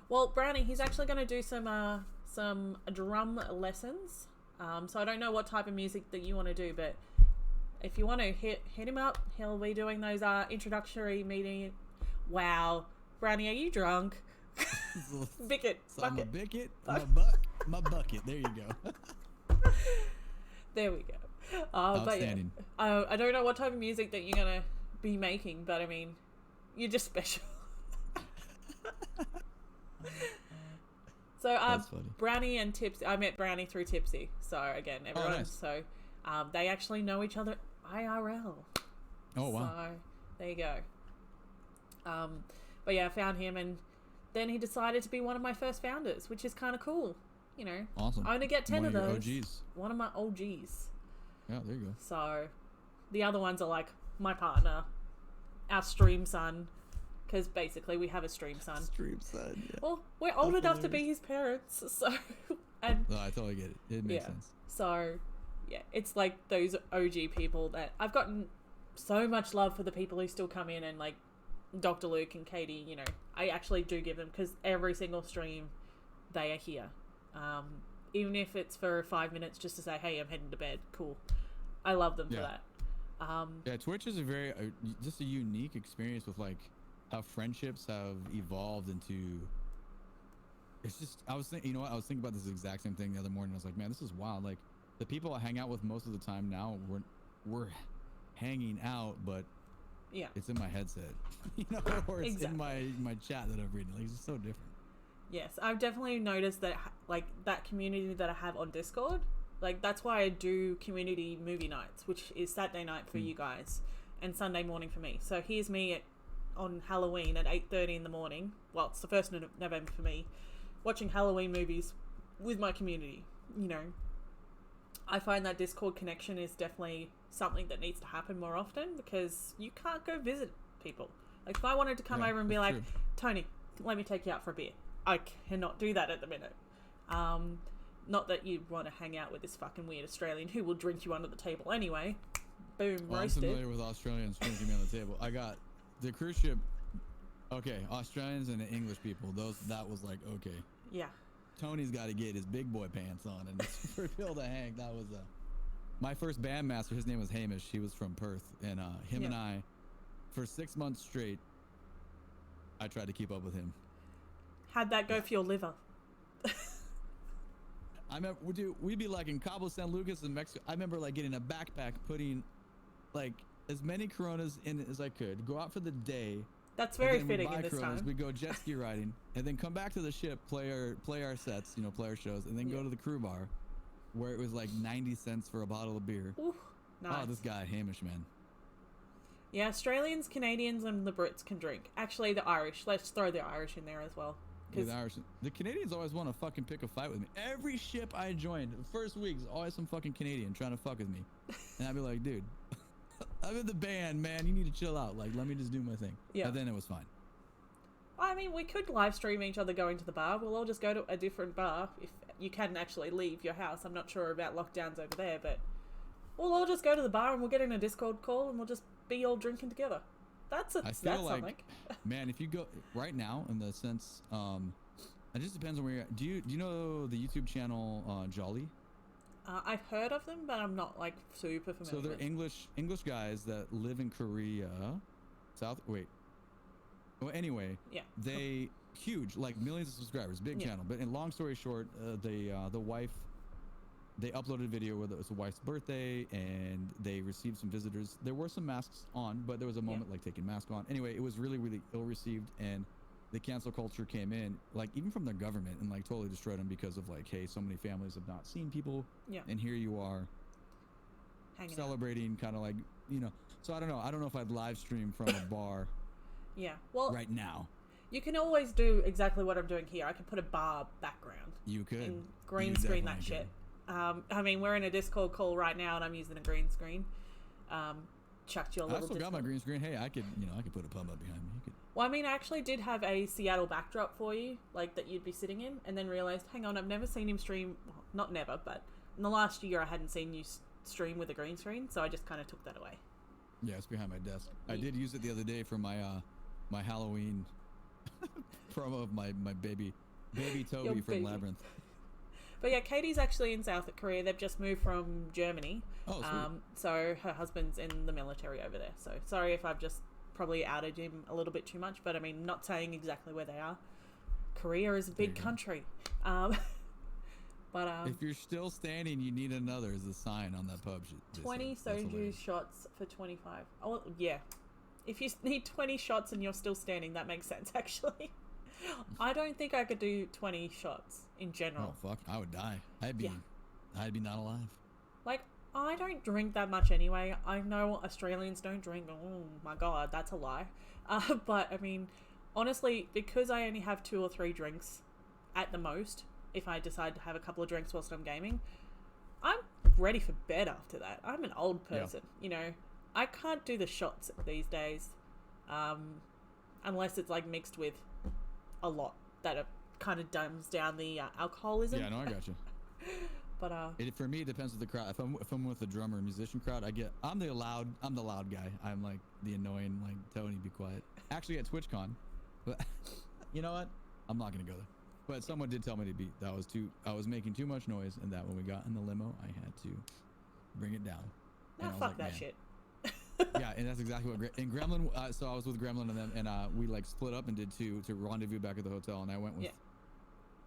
Well, Brownie, he's actually going to do some drum lessons. So I don't know what type of music that you want to do, but if you want to hit him up, he'll be doing those introductory meeting. Wow, Brownie, are you drunk? Bicket. So I'm a bicket. My bucket. There you go. There we go. Outstanding. But yeah, I don't know what type of music that you're gonna be making, but I mean, you're just special. So Brownie and Tipsy, I met Brownie through Tipsy. So again, everyone. Nice. So they actually know each other IRL. Oh wow. So there you go. But yeah, I found him, and then he decided to be one of my first founders, which is kind of cool. You know, awesome. I only get 10 of those. OGs. One of my OGs. Yeah, there you go. So the other ones are like my partner, our stream son. Because basically we have a stream son. Stream son, yeah. Well, we're old enough to be his parents, so... And, no, I totally get it. It makes sense. So, yeah, it's like those OG people that... I've gotten so much love for the people who still come in and, like, Dr. Luke and Katie, you know, I actually do give them, because every single stream, they are here. Even if it's for 5 minutes just to say, hey, I'm heading to bed. Cool. I love them for that. Yeah, Twitch is a very... just a unique experience with, like... how friendships have evolved into, it's just, I was thinking, you know what, I was thinking about this exact same thing the other morning. I was like, man, this is wild. Like the people I hang out with most of the time now, we're hanging out, but it's in my headset, you know, or it's in my chat that I'm reading. Like, it's just so different. Yes, I've definitely noticed that, like, that community that I have on Discord, like, that's why I do community movie nights, which is Saturday night for you guys and Sunday morning for me. So here's me on Halloween at 8:30 in the morning. Well, it's the 1st of November for me, watching Halloween movies with my community. You know, I find that Discord connection is definitely something that needs to happen more often, because you can't go visit people. Like, if I wanted to come over and be like, Tony, let me take you out for a beer, I cannot do that at the minute. Not that you want to hang out with this fucking weird Australian who will drink you under the table anyway. Boom, roasted. I'm familiar with Australians drinking me on the table. I got the cruise ship. Okay, Australians and the English people. That was like, okay. Yeah. Tony's got to get his big boy pants on and for Phil to hang. That was my first bandmaster. His name was Hamish. He was from Perth, and him and I, for 6 months straight, I tried to keep up with him. How'd that go for your liver? I remember we'd be like in Cabo San Lucas in Mexico. I remember like getting a backpack, putting like as many Coronas in it as I could, go out for the day. That's very fitting in this Coronas, time. We'd go jet ski riding, and then come back to the ship, play our sets, you know, play our shows, and then go to the crew bar, where it was like 90 cents for a bottle of beer. Ooh, nice. Oh, this guy Hamish, man. Yeah, Australians, Canadians, and the Brits can drink. Actually, the Irish. Let's throw the Irish in there as well. Yeah, the Canadians always want to fucking pick a fight with me. Every ship I joined, the first week's always some fucking Canadian trying to fuck with me. And I'd be like, dude, I'm in the band, man. You need to chill out. Like, let me just do my thing. Yeah. And then it was fine. I mean, we could live stream each other going to the bar. We'll all just go to a different bar if you can actually leave your house. I'm not sure about lockdowns over there, but we'll all just go to the bar and we'll get in a Discord call and we'll just be all drinking together. That's like, something. Man, if you go right now, in the sense, it just depends on where you're at. Do you know the YouTube channel Jolly? I've heard of them, but I'm not like super familiar. So they're English guys that live in Korea, Well, anyway, yeah, they huge, like millions of subscribers, big channel. But in long story short, the wife. They uploaded a video where it was the wife's birthday and they received some visitors. There were some masks on, but there was a moment like taking mask on. Anyway, it was really, really ill received, and the cancel culture came in, like even from the government, and like totally destroyed them because of like, hey, so many families have not seen people, and here you are celebrating, kind of like, you know. So I don't know if I'd live stream from a bar. Yeah, well, right now. You can always do exactly what I'm doing here. I can put a bar background. You could. And green screen that shit. I mean, we're in a Discord call right now, and I'm using a green screen. Chucked your little. I still got my green screen. Hey, I could put a pub up behind me. Well, I mean, I actually did have a Seattle backdrop for you, like that you'd be sitting in, and then realized, hang on, I've never seen him stream. Well, not never, but in the last year, I hadn't seen you stream with a green screen, so I just kind of took that away. Yeah, it's behind my desk. I did use it the other day for my my Halloween promo of my baby Toby from Labyrinth. But yeah, Katie's actually in South Korea. They've just moved from Germany. Oh, sweet. So her husband's in the military over there. So sorry if I've just probably outed him a little bit too much, but I mean, not saying exactly where they are. Korea is a big country. But if you're still standing, you need another as a sign on that pub. 20 soju shots for 25. Oh, yeah. If you need 20 shots and you're still standing, that makes sense, actually. I don't think I could do 20 shots in general. Oh fuck, I would die. I'd be not alive. Like, I don't drink that much anyway. I know Australians don't drink. Oh my god, that's a lie. But I mean, honestly, because I only have 2 or 3 drinks at the most, if I decide to have a couple of drinks whilst I'm gaming, I'm ready for bed after that. I'm an old person, you know. I can't do the shots these days, unless it's like mixed with a lot that kind of dumbs down the alcoholism. Yeah, no, I got you. But for me, it depends with the crowd. If I'm with a drummer or musician crowd, I'm the loud guy. I'm like the annoying, like, Tony, be quiet. Actually, at TwitchCon, but you know what? I'm not gonna go there. But someone did tell me I was making too much noise, and that when we got in the limo, I had to bring it down. Nah, fuck that shit. Yeah, and that's exactly what. And Gremlin. So I was with Gremlin and them, and we like split up and did 2 to rendezvous back at the hotel, and I went with.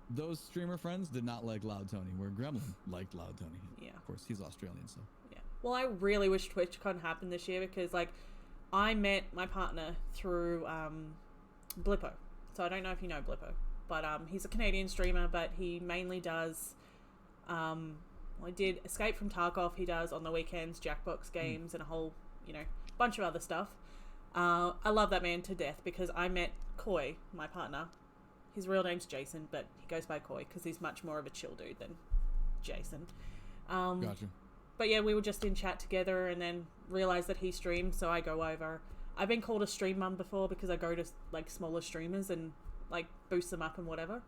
Those streamer friends did not like Loud Tony, where Gremlin liked Loud Tony. Yeah. Of course, he's Australian, so. Yeah. Well, I really wish TwitchCon happened this year because, like, I met my partner through Blippo. So I don't know if you know Blippo, but he's a Canadian streamer, but he mainly does. I did Escape from Tarkov. He does on the weekends Jackbox Games and a whole, bunch of other stuff. I love that man to death because I met Coy, my partner. His real name's Jason, but he goes by Coy because he's much more of a chill dude than Jason. Gotcha. But yeah, we were just in chat together and then realized that he streams, so I go over. I've been called a stream mum before because I go to like smaller streamers and like boost them up and whatever.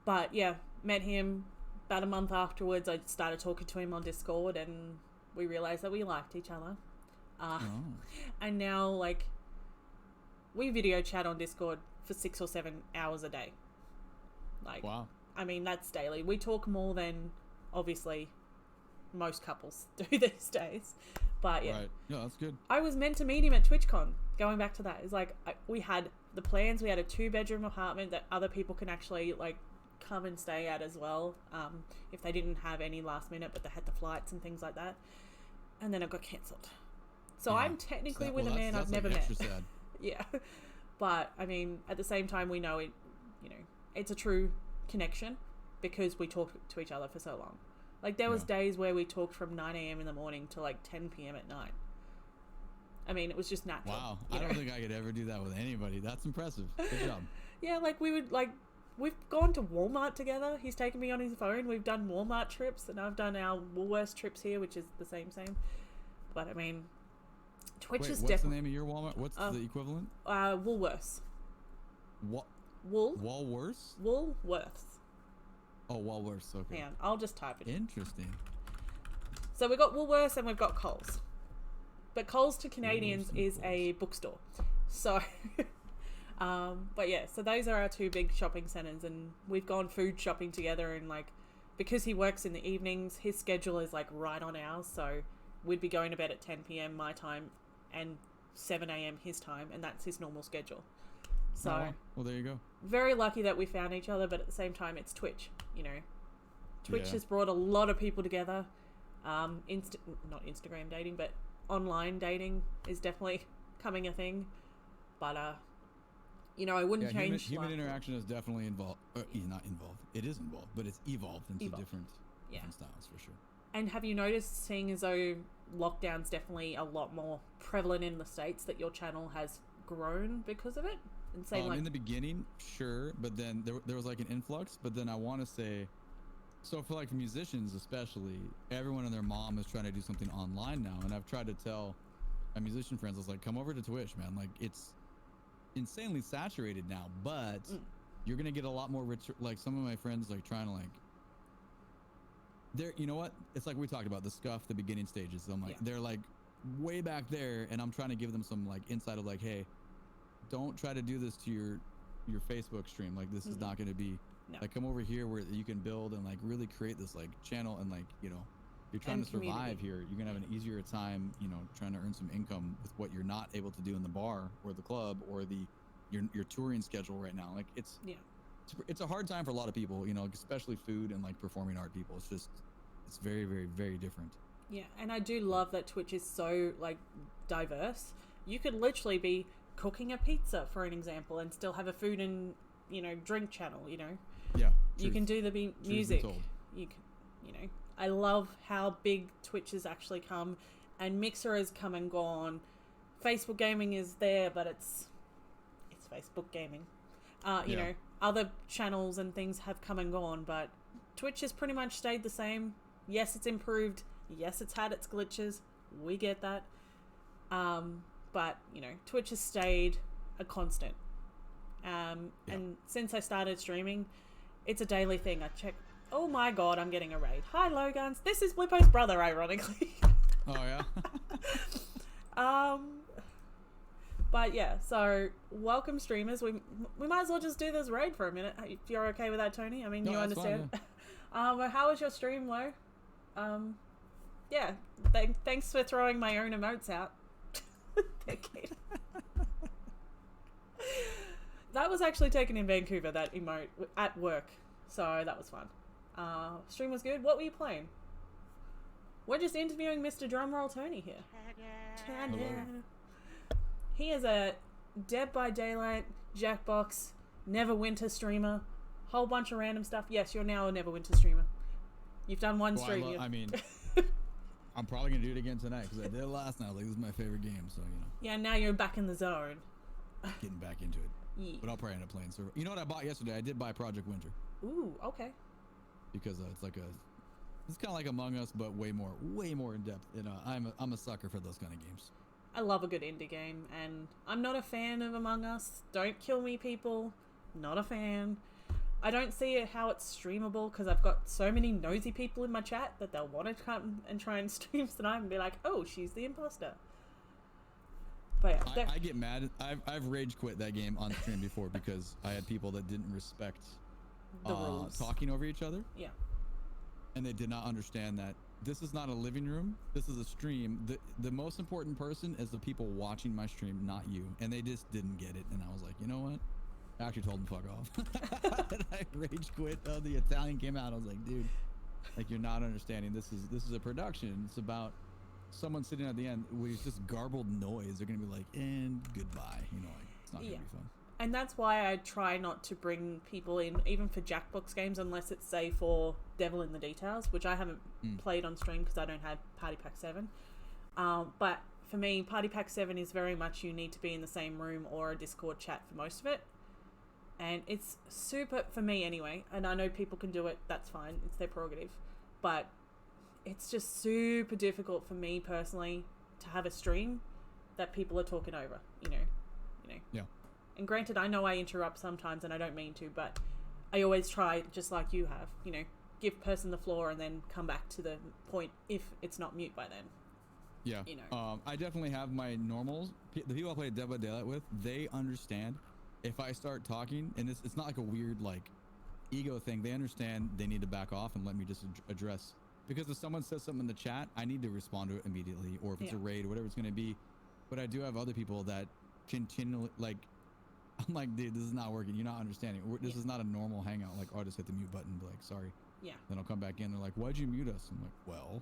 But yeah, met him. About a month afterwards, I started talking to him on Discord and we realized that we liked each other. And now, like, we video chat on Discord for 6 or 7 hours a day. Like, wow. I mean, that's daily. We talk more than, obviously, most couples do these days. But, yeah. Right. Yeah, that's good. I was meant to meet him at TwitchCon. Going back to that, it's like, we had the plans. We had a 2-bedroom apartment that other people can actually, like, come and stay at as well, if they didn't have any last minute, but they had the flights and things like that. And then it got cancelled. So I'm technically with a man I've never met. Sad. Yeah. But, I mean, at the same time, we know it, it's a true connection because we talk to each other for so long. Like, there was days where we talked from 9 a.m. in the morning to, like, 10 p.m. at night. I mean, it was just natural. Wow. I don't think I could ever do that with anybody. That's impressive. Good job. Yeah, like we've gone to Walmart together. He's taken me on his phone. We've done Walmart trips, and I've done our Woolworths trips here, which is the same. But I mean, Twitch is definitely. What's the name of your Walmart? What's the equivalent? Woolworths. What? Woolworths. Oh, Woolworths. Okay. Hang on, I'll just type it. Interesting. So we've got Woolworths and we've got Coles. But Coles to Canadians is a bookstore. So, but yeah, so those are our two big shopping centers, and we've gone food shopping together, and like, because he works in the evenings, his schedule is like right on ours. So we'd be going to bed at 10 p.m. my time and 7 a.m. his time, and that's his normal schedule. So, well, there you go. Very lucky that we found each other, but at the same time, it's Twitch, you know. Twitch has brought a lot of people together. Not Instagram dating, but online dating is definitely coming a thing. But, you know, I wouldn't change... Human interaction is definitely involved. Not involved. It is involved, but it's evolved into different styles, for sure. And have you noticed, seeing as though lockdown's definitely a lot more prevalent in the States, that your channel has grown because of it? And same in the beginning, sure, but then there was like an influx. But then I want to say, so for like musicians especially, everyone and their mom is trying to do something online now, and I've tried to tell my musician friends, I was like, come over to Twitch, man. Like, it's insanely saturated now, but you're gonna get a lot more rich. Like, some of my friends like trying to like, you know what? It's like we talked about the scuff, the beginning stages. So I'm like, they're like way back there, and I'm trying to give them some like insight of like, hey, don't try to do this to your Facebook stream. Like, this is not going to be like, come over here where you can build and like really create this like channel, and like, you know, you're trying to survive here. You're gonna have an easier time, you know, trying to earn some income with what you're not able to do in the bar or the club or your touring schedule right now. Like, it's a hard time for a lot of people, you know, especially food and like performing art people. It's very, very, very different. Yeah, and I do love that Twitch is so like diverse. You could literally be cooking a pizza, for an example, and still have a food and, you know, drink channel, you know. Yeah. You can do the music. You can, you know. I love how big Twitch has actually come, and Mixer has come and gone. Facebook gaming is there, but it's Facebook gaming. You know, other channels and things have come and gone, but Twitch has pretty much stayed the same. Yes, it's improved. Yes, it's had its glitches. We get that. But, you know, Twitch has stayed a constant. And since I started streaming, it's a daily thing. I check. Oh my god, I'm getting a raid. Hi, Lowguns. This is Blippo's brother, ironically. Oh, yeah? But yeah, so welcome, streamers. We might as well just do this raid for a minute, if you're okay with that, Tony. I mean, you understand. Fine, yeah. How was your stream, Lo? Yeah, thanks for throwing my own emotes out. That was actually taken in Vancouver, that emote, at work, so that was fun. Stream was good. What were you playing? We're just interviewing Mr. DrumrollTony here. He is a Dead by Daylight, Jackbox, Neverwinter streamer, whole bunch of random stuff. Yes, you're now a Neverwinter streamer. You've done one stream. I mean, I'm probably gonna do it again tonight because I did it last night. Like, this is my favorite game, so you know. Yeah, now you're back in the zone. Getting back into it. Yeah. But I'll probably end up playing server. You know what I bought yesterday? I did buy Project Winter. Ooh, okay. Because it's kind of like Among Us, but way more in depth. You know, I'm a sucker for those kind of games. I love a good indie game, and I'm not a fan of Among Us. Don't kill me, people. Not a fan. I don't see how it's streamable because I've got so many nosy people in my chat that they'll want to come and try and stream tonight and be like, "Oh, she's the imposter." But yeah, I get mad. I've rage quit that game on stream before because I had people that didn't respect the rules, talking over each other. Yeah. And they did not understand that this is not a living room. This is a stream. The most important person is the people watching my stream, not you. And they just didn't get it. And I was like, you know what? I actually told them fuck off. And I rage quit. The Italian came out. I was like, dude, like, you're not understanding. This is a production. It's about someone sitting at the end with just garbled noise. They're gonna be like, and goodbye. You know, like, it's not gonna be fun. And that's why I try not to bring people in, even for Jackbox games, unless it's, say, for Devil in the Details, which I haven't played on stream because I don't have Party Pack 7. But for me, Party Pack 7 is very much you need to be in the same room or a Discord chat for most of it. And it's super, for me anyway, and I know people can do it, that's fine, it's their prerogative. But it's just super difficult for me personally to have a stream that people are talking over, you know. Yeah. And granted, I know I interrupt sometimes and I don't mean to, but I always try, just like you have, you know, give person the floor and then come back to the point if it's not mute by then. Yeah. You know. I definitely have my normals. The people I play Dead by Daylight with, they understand if I start talking, and it's not like a weird like ego thing. They understand they need to back off and let me just address, because if someone says something in the chat, I need to respond to it immediately, or if it's a raid or whatever it's going to be. But I do have other people that continually, like, I'm like, dude, this is not working. You're not understanding. This is not a normal hangout. Like, oh, I just hit the mute button and be like, sorry. Yeah. Then I'll come back in. They're like, why'd you mute us? I'm like, well,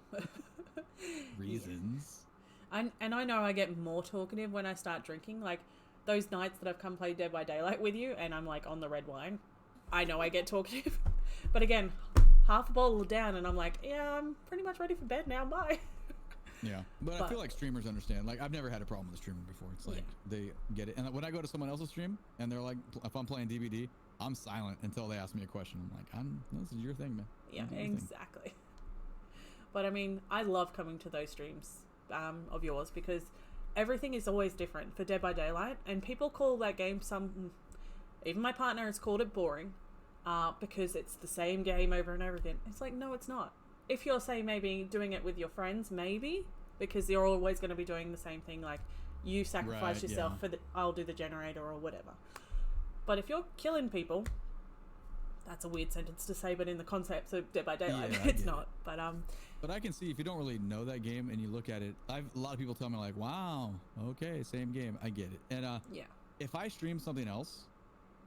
reasons. And I know I get more talkative when I start drinking. Like, those nights that I've come play Dead by Daylight with you and I'm like on the red wine, I know I get talkative. But again, half a bottle down and I'm like, yeah, I'm pretty much ready for bed now, bye. Yeah, but I feel like streamers understand. Like, I've never had a problem with a streamer before. It's like they get it. And when I go to someone else's stream and they're like, if I'm playing DVD, I'm silent until they ask me a question. I'm like, this is your thing, man. Yeah, exactly. But I mean, I love coming to those streams of yours because everything is always different for Dead by Daylight, and people call that game even my partner has called it boring because it's the same game over and over again. It's like, no, it's not. If you're, say, maybe doing it with your friends, maybe, because you're always going to be doing the same thing, like you sacrifice yourself for I'll do the generator or whatever. But if you're killing people, that's a weird sentence to say, but in the concept of Dead by Daylight, it's not. But I can see if you don't really know that game and you look at it, a lot of people tell me like, wow, okay, same game. I get it. And if I stream something else,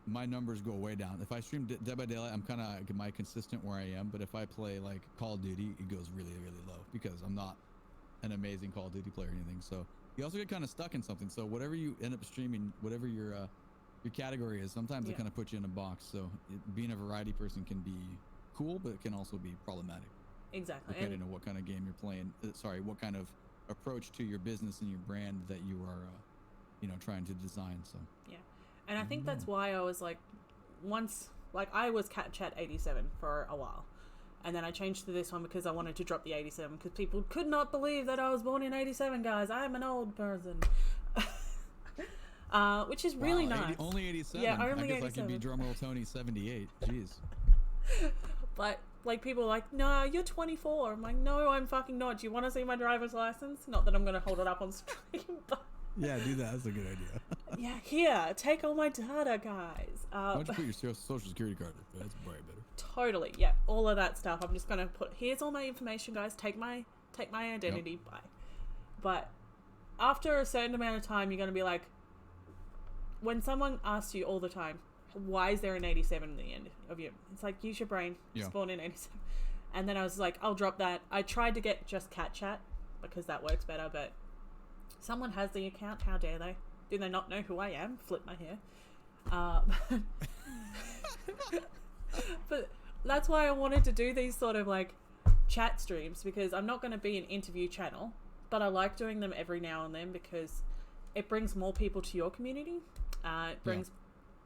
my numbers go way down. If I stream Dead by Daylight, I'm kind of consistent where I am. But if I play like Call of Duty, it goes really, really low because I'm not an amazing Call of Duty player or anything. So you also get kind of stuck in something. So whatever you end up streaming, whatever your category is, sometimes it kind of puts you in a box. So being a variety person can be cool, but it can also be problematic. Exactly. Depending on what kind of game you're playing. What kind of approach to your business and your brand that you are, trying to design. So yeah. And I think that's why I was like, I was Cat Chat 87 for a while. And then I changed to this one because I wanted to drop the 87 because people could not believe that I was born in 87, guys. I'm an old person. Which is really nice. Only 87? Yeah, only 87. I guess I could be DrumrollTony 78. Jeez. But, like, people are like, no, you're 24. I'm like, no, I'm fucking not. Do you want to see my driver's license? Not that I'm going to hold it up on stream, but... Yeah, do that. That's a good idea. Yeah, here, take all my data, guys. Why don't you put your social security card in? That's way better. Totally, yeah. All of that stuff. I'm just going to put, here's all my information, guys. Take my identity. Bye. But after a certain amount of time, you're going to be like, when someone asks you all the time, why is there an 87 in the end of you? It's like, use your brain. Yeah. Spawn in 87. And then I was like, I'll drop that. I tried to get just Cat Chat because that works better, but someone has the account. How dare they? Do they not know who I am? Flip my hair. But that's why I wanted to do these sort of like chat streams, because I'm not going to be an interview channel, but I like doing them every now and then because it brings more people to your community. It brings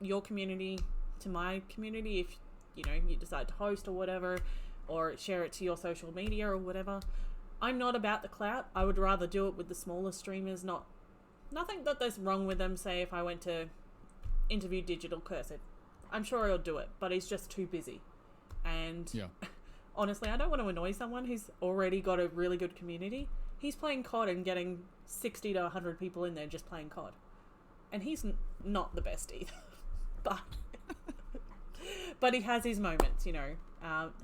your community to my community if you decide to host or whatever, or share it to your social media or whatever. I'm not about the clout. I would rather do it with the smaller streamers. Nothing that there's wrong with them. Say if I went to interview Digital Cursed, I'm sure he'll do it, but he's just too busy. And honestly, I don't want to annoy someone who's already got a really good community. He's playing COD and getting 60 to 100 people in there just playing COD. And he's not the best either. But he has his moments,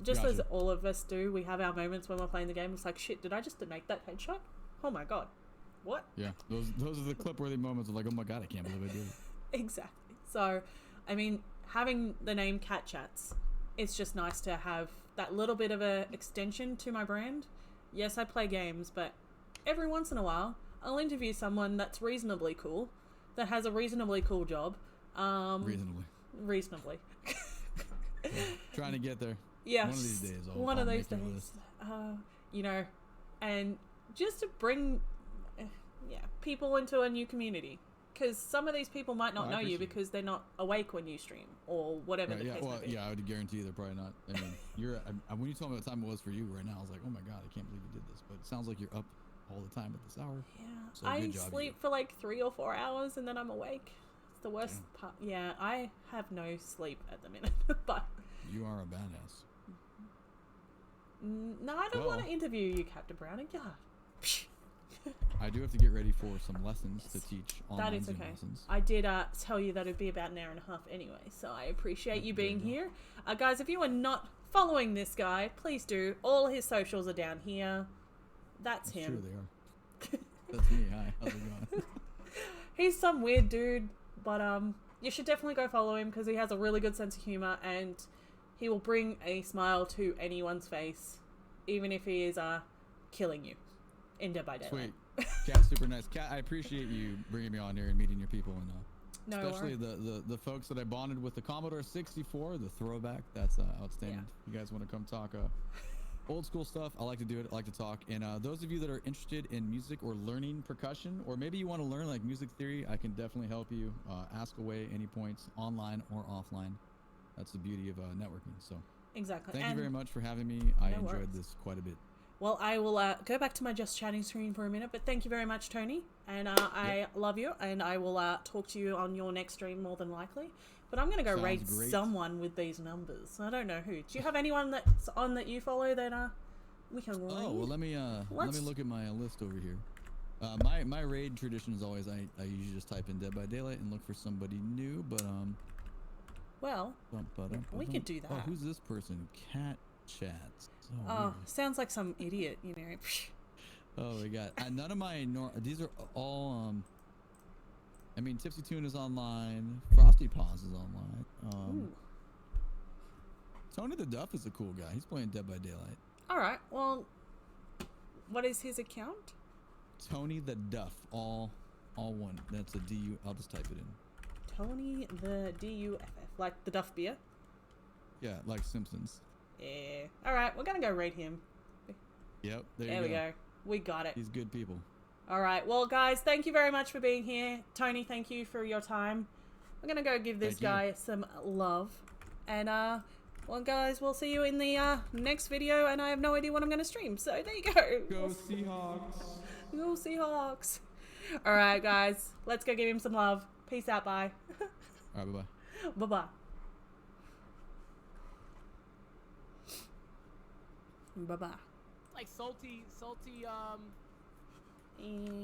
just as all of us do. We have our moments when we're playing the game. It's like, shit, did I just make that headshot? Oh my god. What? Yeah, those are the clip-worthy moments of like, oh my god, I can't believe I did it. Exactly. So, I mean, having the name Cat Chats, it's just nice to have that little bit of a extension to my brand. Yes, I play games, but every once in a while, I'll interview someone that's reasonably cool, that has a reasonably cool job. Reasonably. Trying to get there. Yeah. One of these days. One of these days. And just to bring people into a new community. Because some of these people might not know you because they're not awake when you stream or whatever the case may be. Yeah, I would guarantee they're probably not. I mean, when you told me what time it was for you right now, I was like, oh my god, I can't believe you did this. But it sounds like you're up all the time at this hour. Yeah, so I sleep for like 3 or 4 hours and then I'm awake. It's the worst part. Yeah, I have no sleep at the minute, but you are a badass. No, I don't want to interview you, Captain Browning. God. I do have to get ready for some lessons to teach online that is Zoom okay. lessons. I did tell you that it'd be about an hour and a half anyway, so I appreciate you being here. Guys, if you are not following this guy, please do. All his socials are down here. That's him. Sure they are. That's me. Hi, how's it going? He's some weird dude, but you should definitely go follow him because he has a really good sense of humor and he will bring a smile to anyone's face, even if he is killing you in Dead by Daylight. Sweet. Cat's super nice. Cat, I appreciate you bringing me on here and meeting your people, and especially the folks that I bonded with. The Commodore 64, the throwback, that's outstanding. You guys want to come talk old school stuff? I like to do it. I like to talk. And those of you that are interested in music or learning percussion, or maybe you want to learn like music theory, I can definitely help you. Ask away any points, online or offline. That's the beauty of networking. So exactly. Thank you very much for having me. I enjoyed this quite a bit. Well, I will go back to my just chatting screen for a minute, but thank you very much, Tony. And I love you, and I will talk to you on your next stream more than likely. But I'm going to go raid someone with these numbers. I don't know who. Do you have anyone that's on that you follow that we can raid? Oh, well, let me look at my list over here. My raid tradition is always I usually just type in Dead by Daylight and look for somebody new, but well, we could do that. Oh, who's this person? Cat Chats. Oh, sounds like some idiot, you know. Oh my god. None of my these are all I mean, Tipsy Tune is online, Frosty Paws is online. Tony the Duff is a cool guy. He's playing Dead by Daylight. All right. Well, what is his account? Tony the Duff, all one. That's a D-U. I'll just type it in. Tony the D-U-F-F, like the Duff beer. Yeah, like Simpsons. Yeah. All right, we're gonna go raid him. Yep. There we go. We got it. He's good people. All right. Well, guys, thank you very much for being here. Tony, thank you for your time. I'm gonna go give this guy some love, and well, guys, we'll see you in the next video. And I have no idea what I'm gonna stream, so there you go. Go Seahawks. Go Seahawks. All right, guys, let's go give him some love. Peace out. Bye. All right. Bye bye. Bye bye. Bye-bye. Like salty, And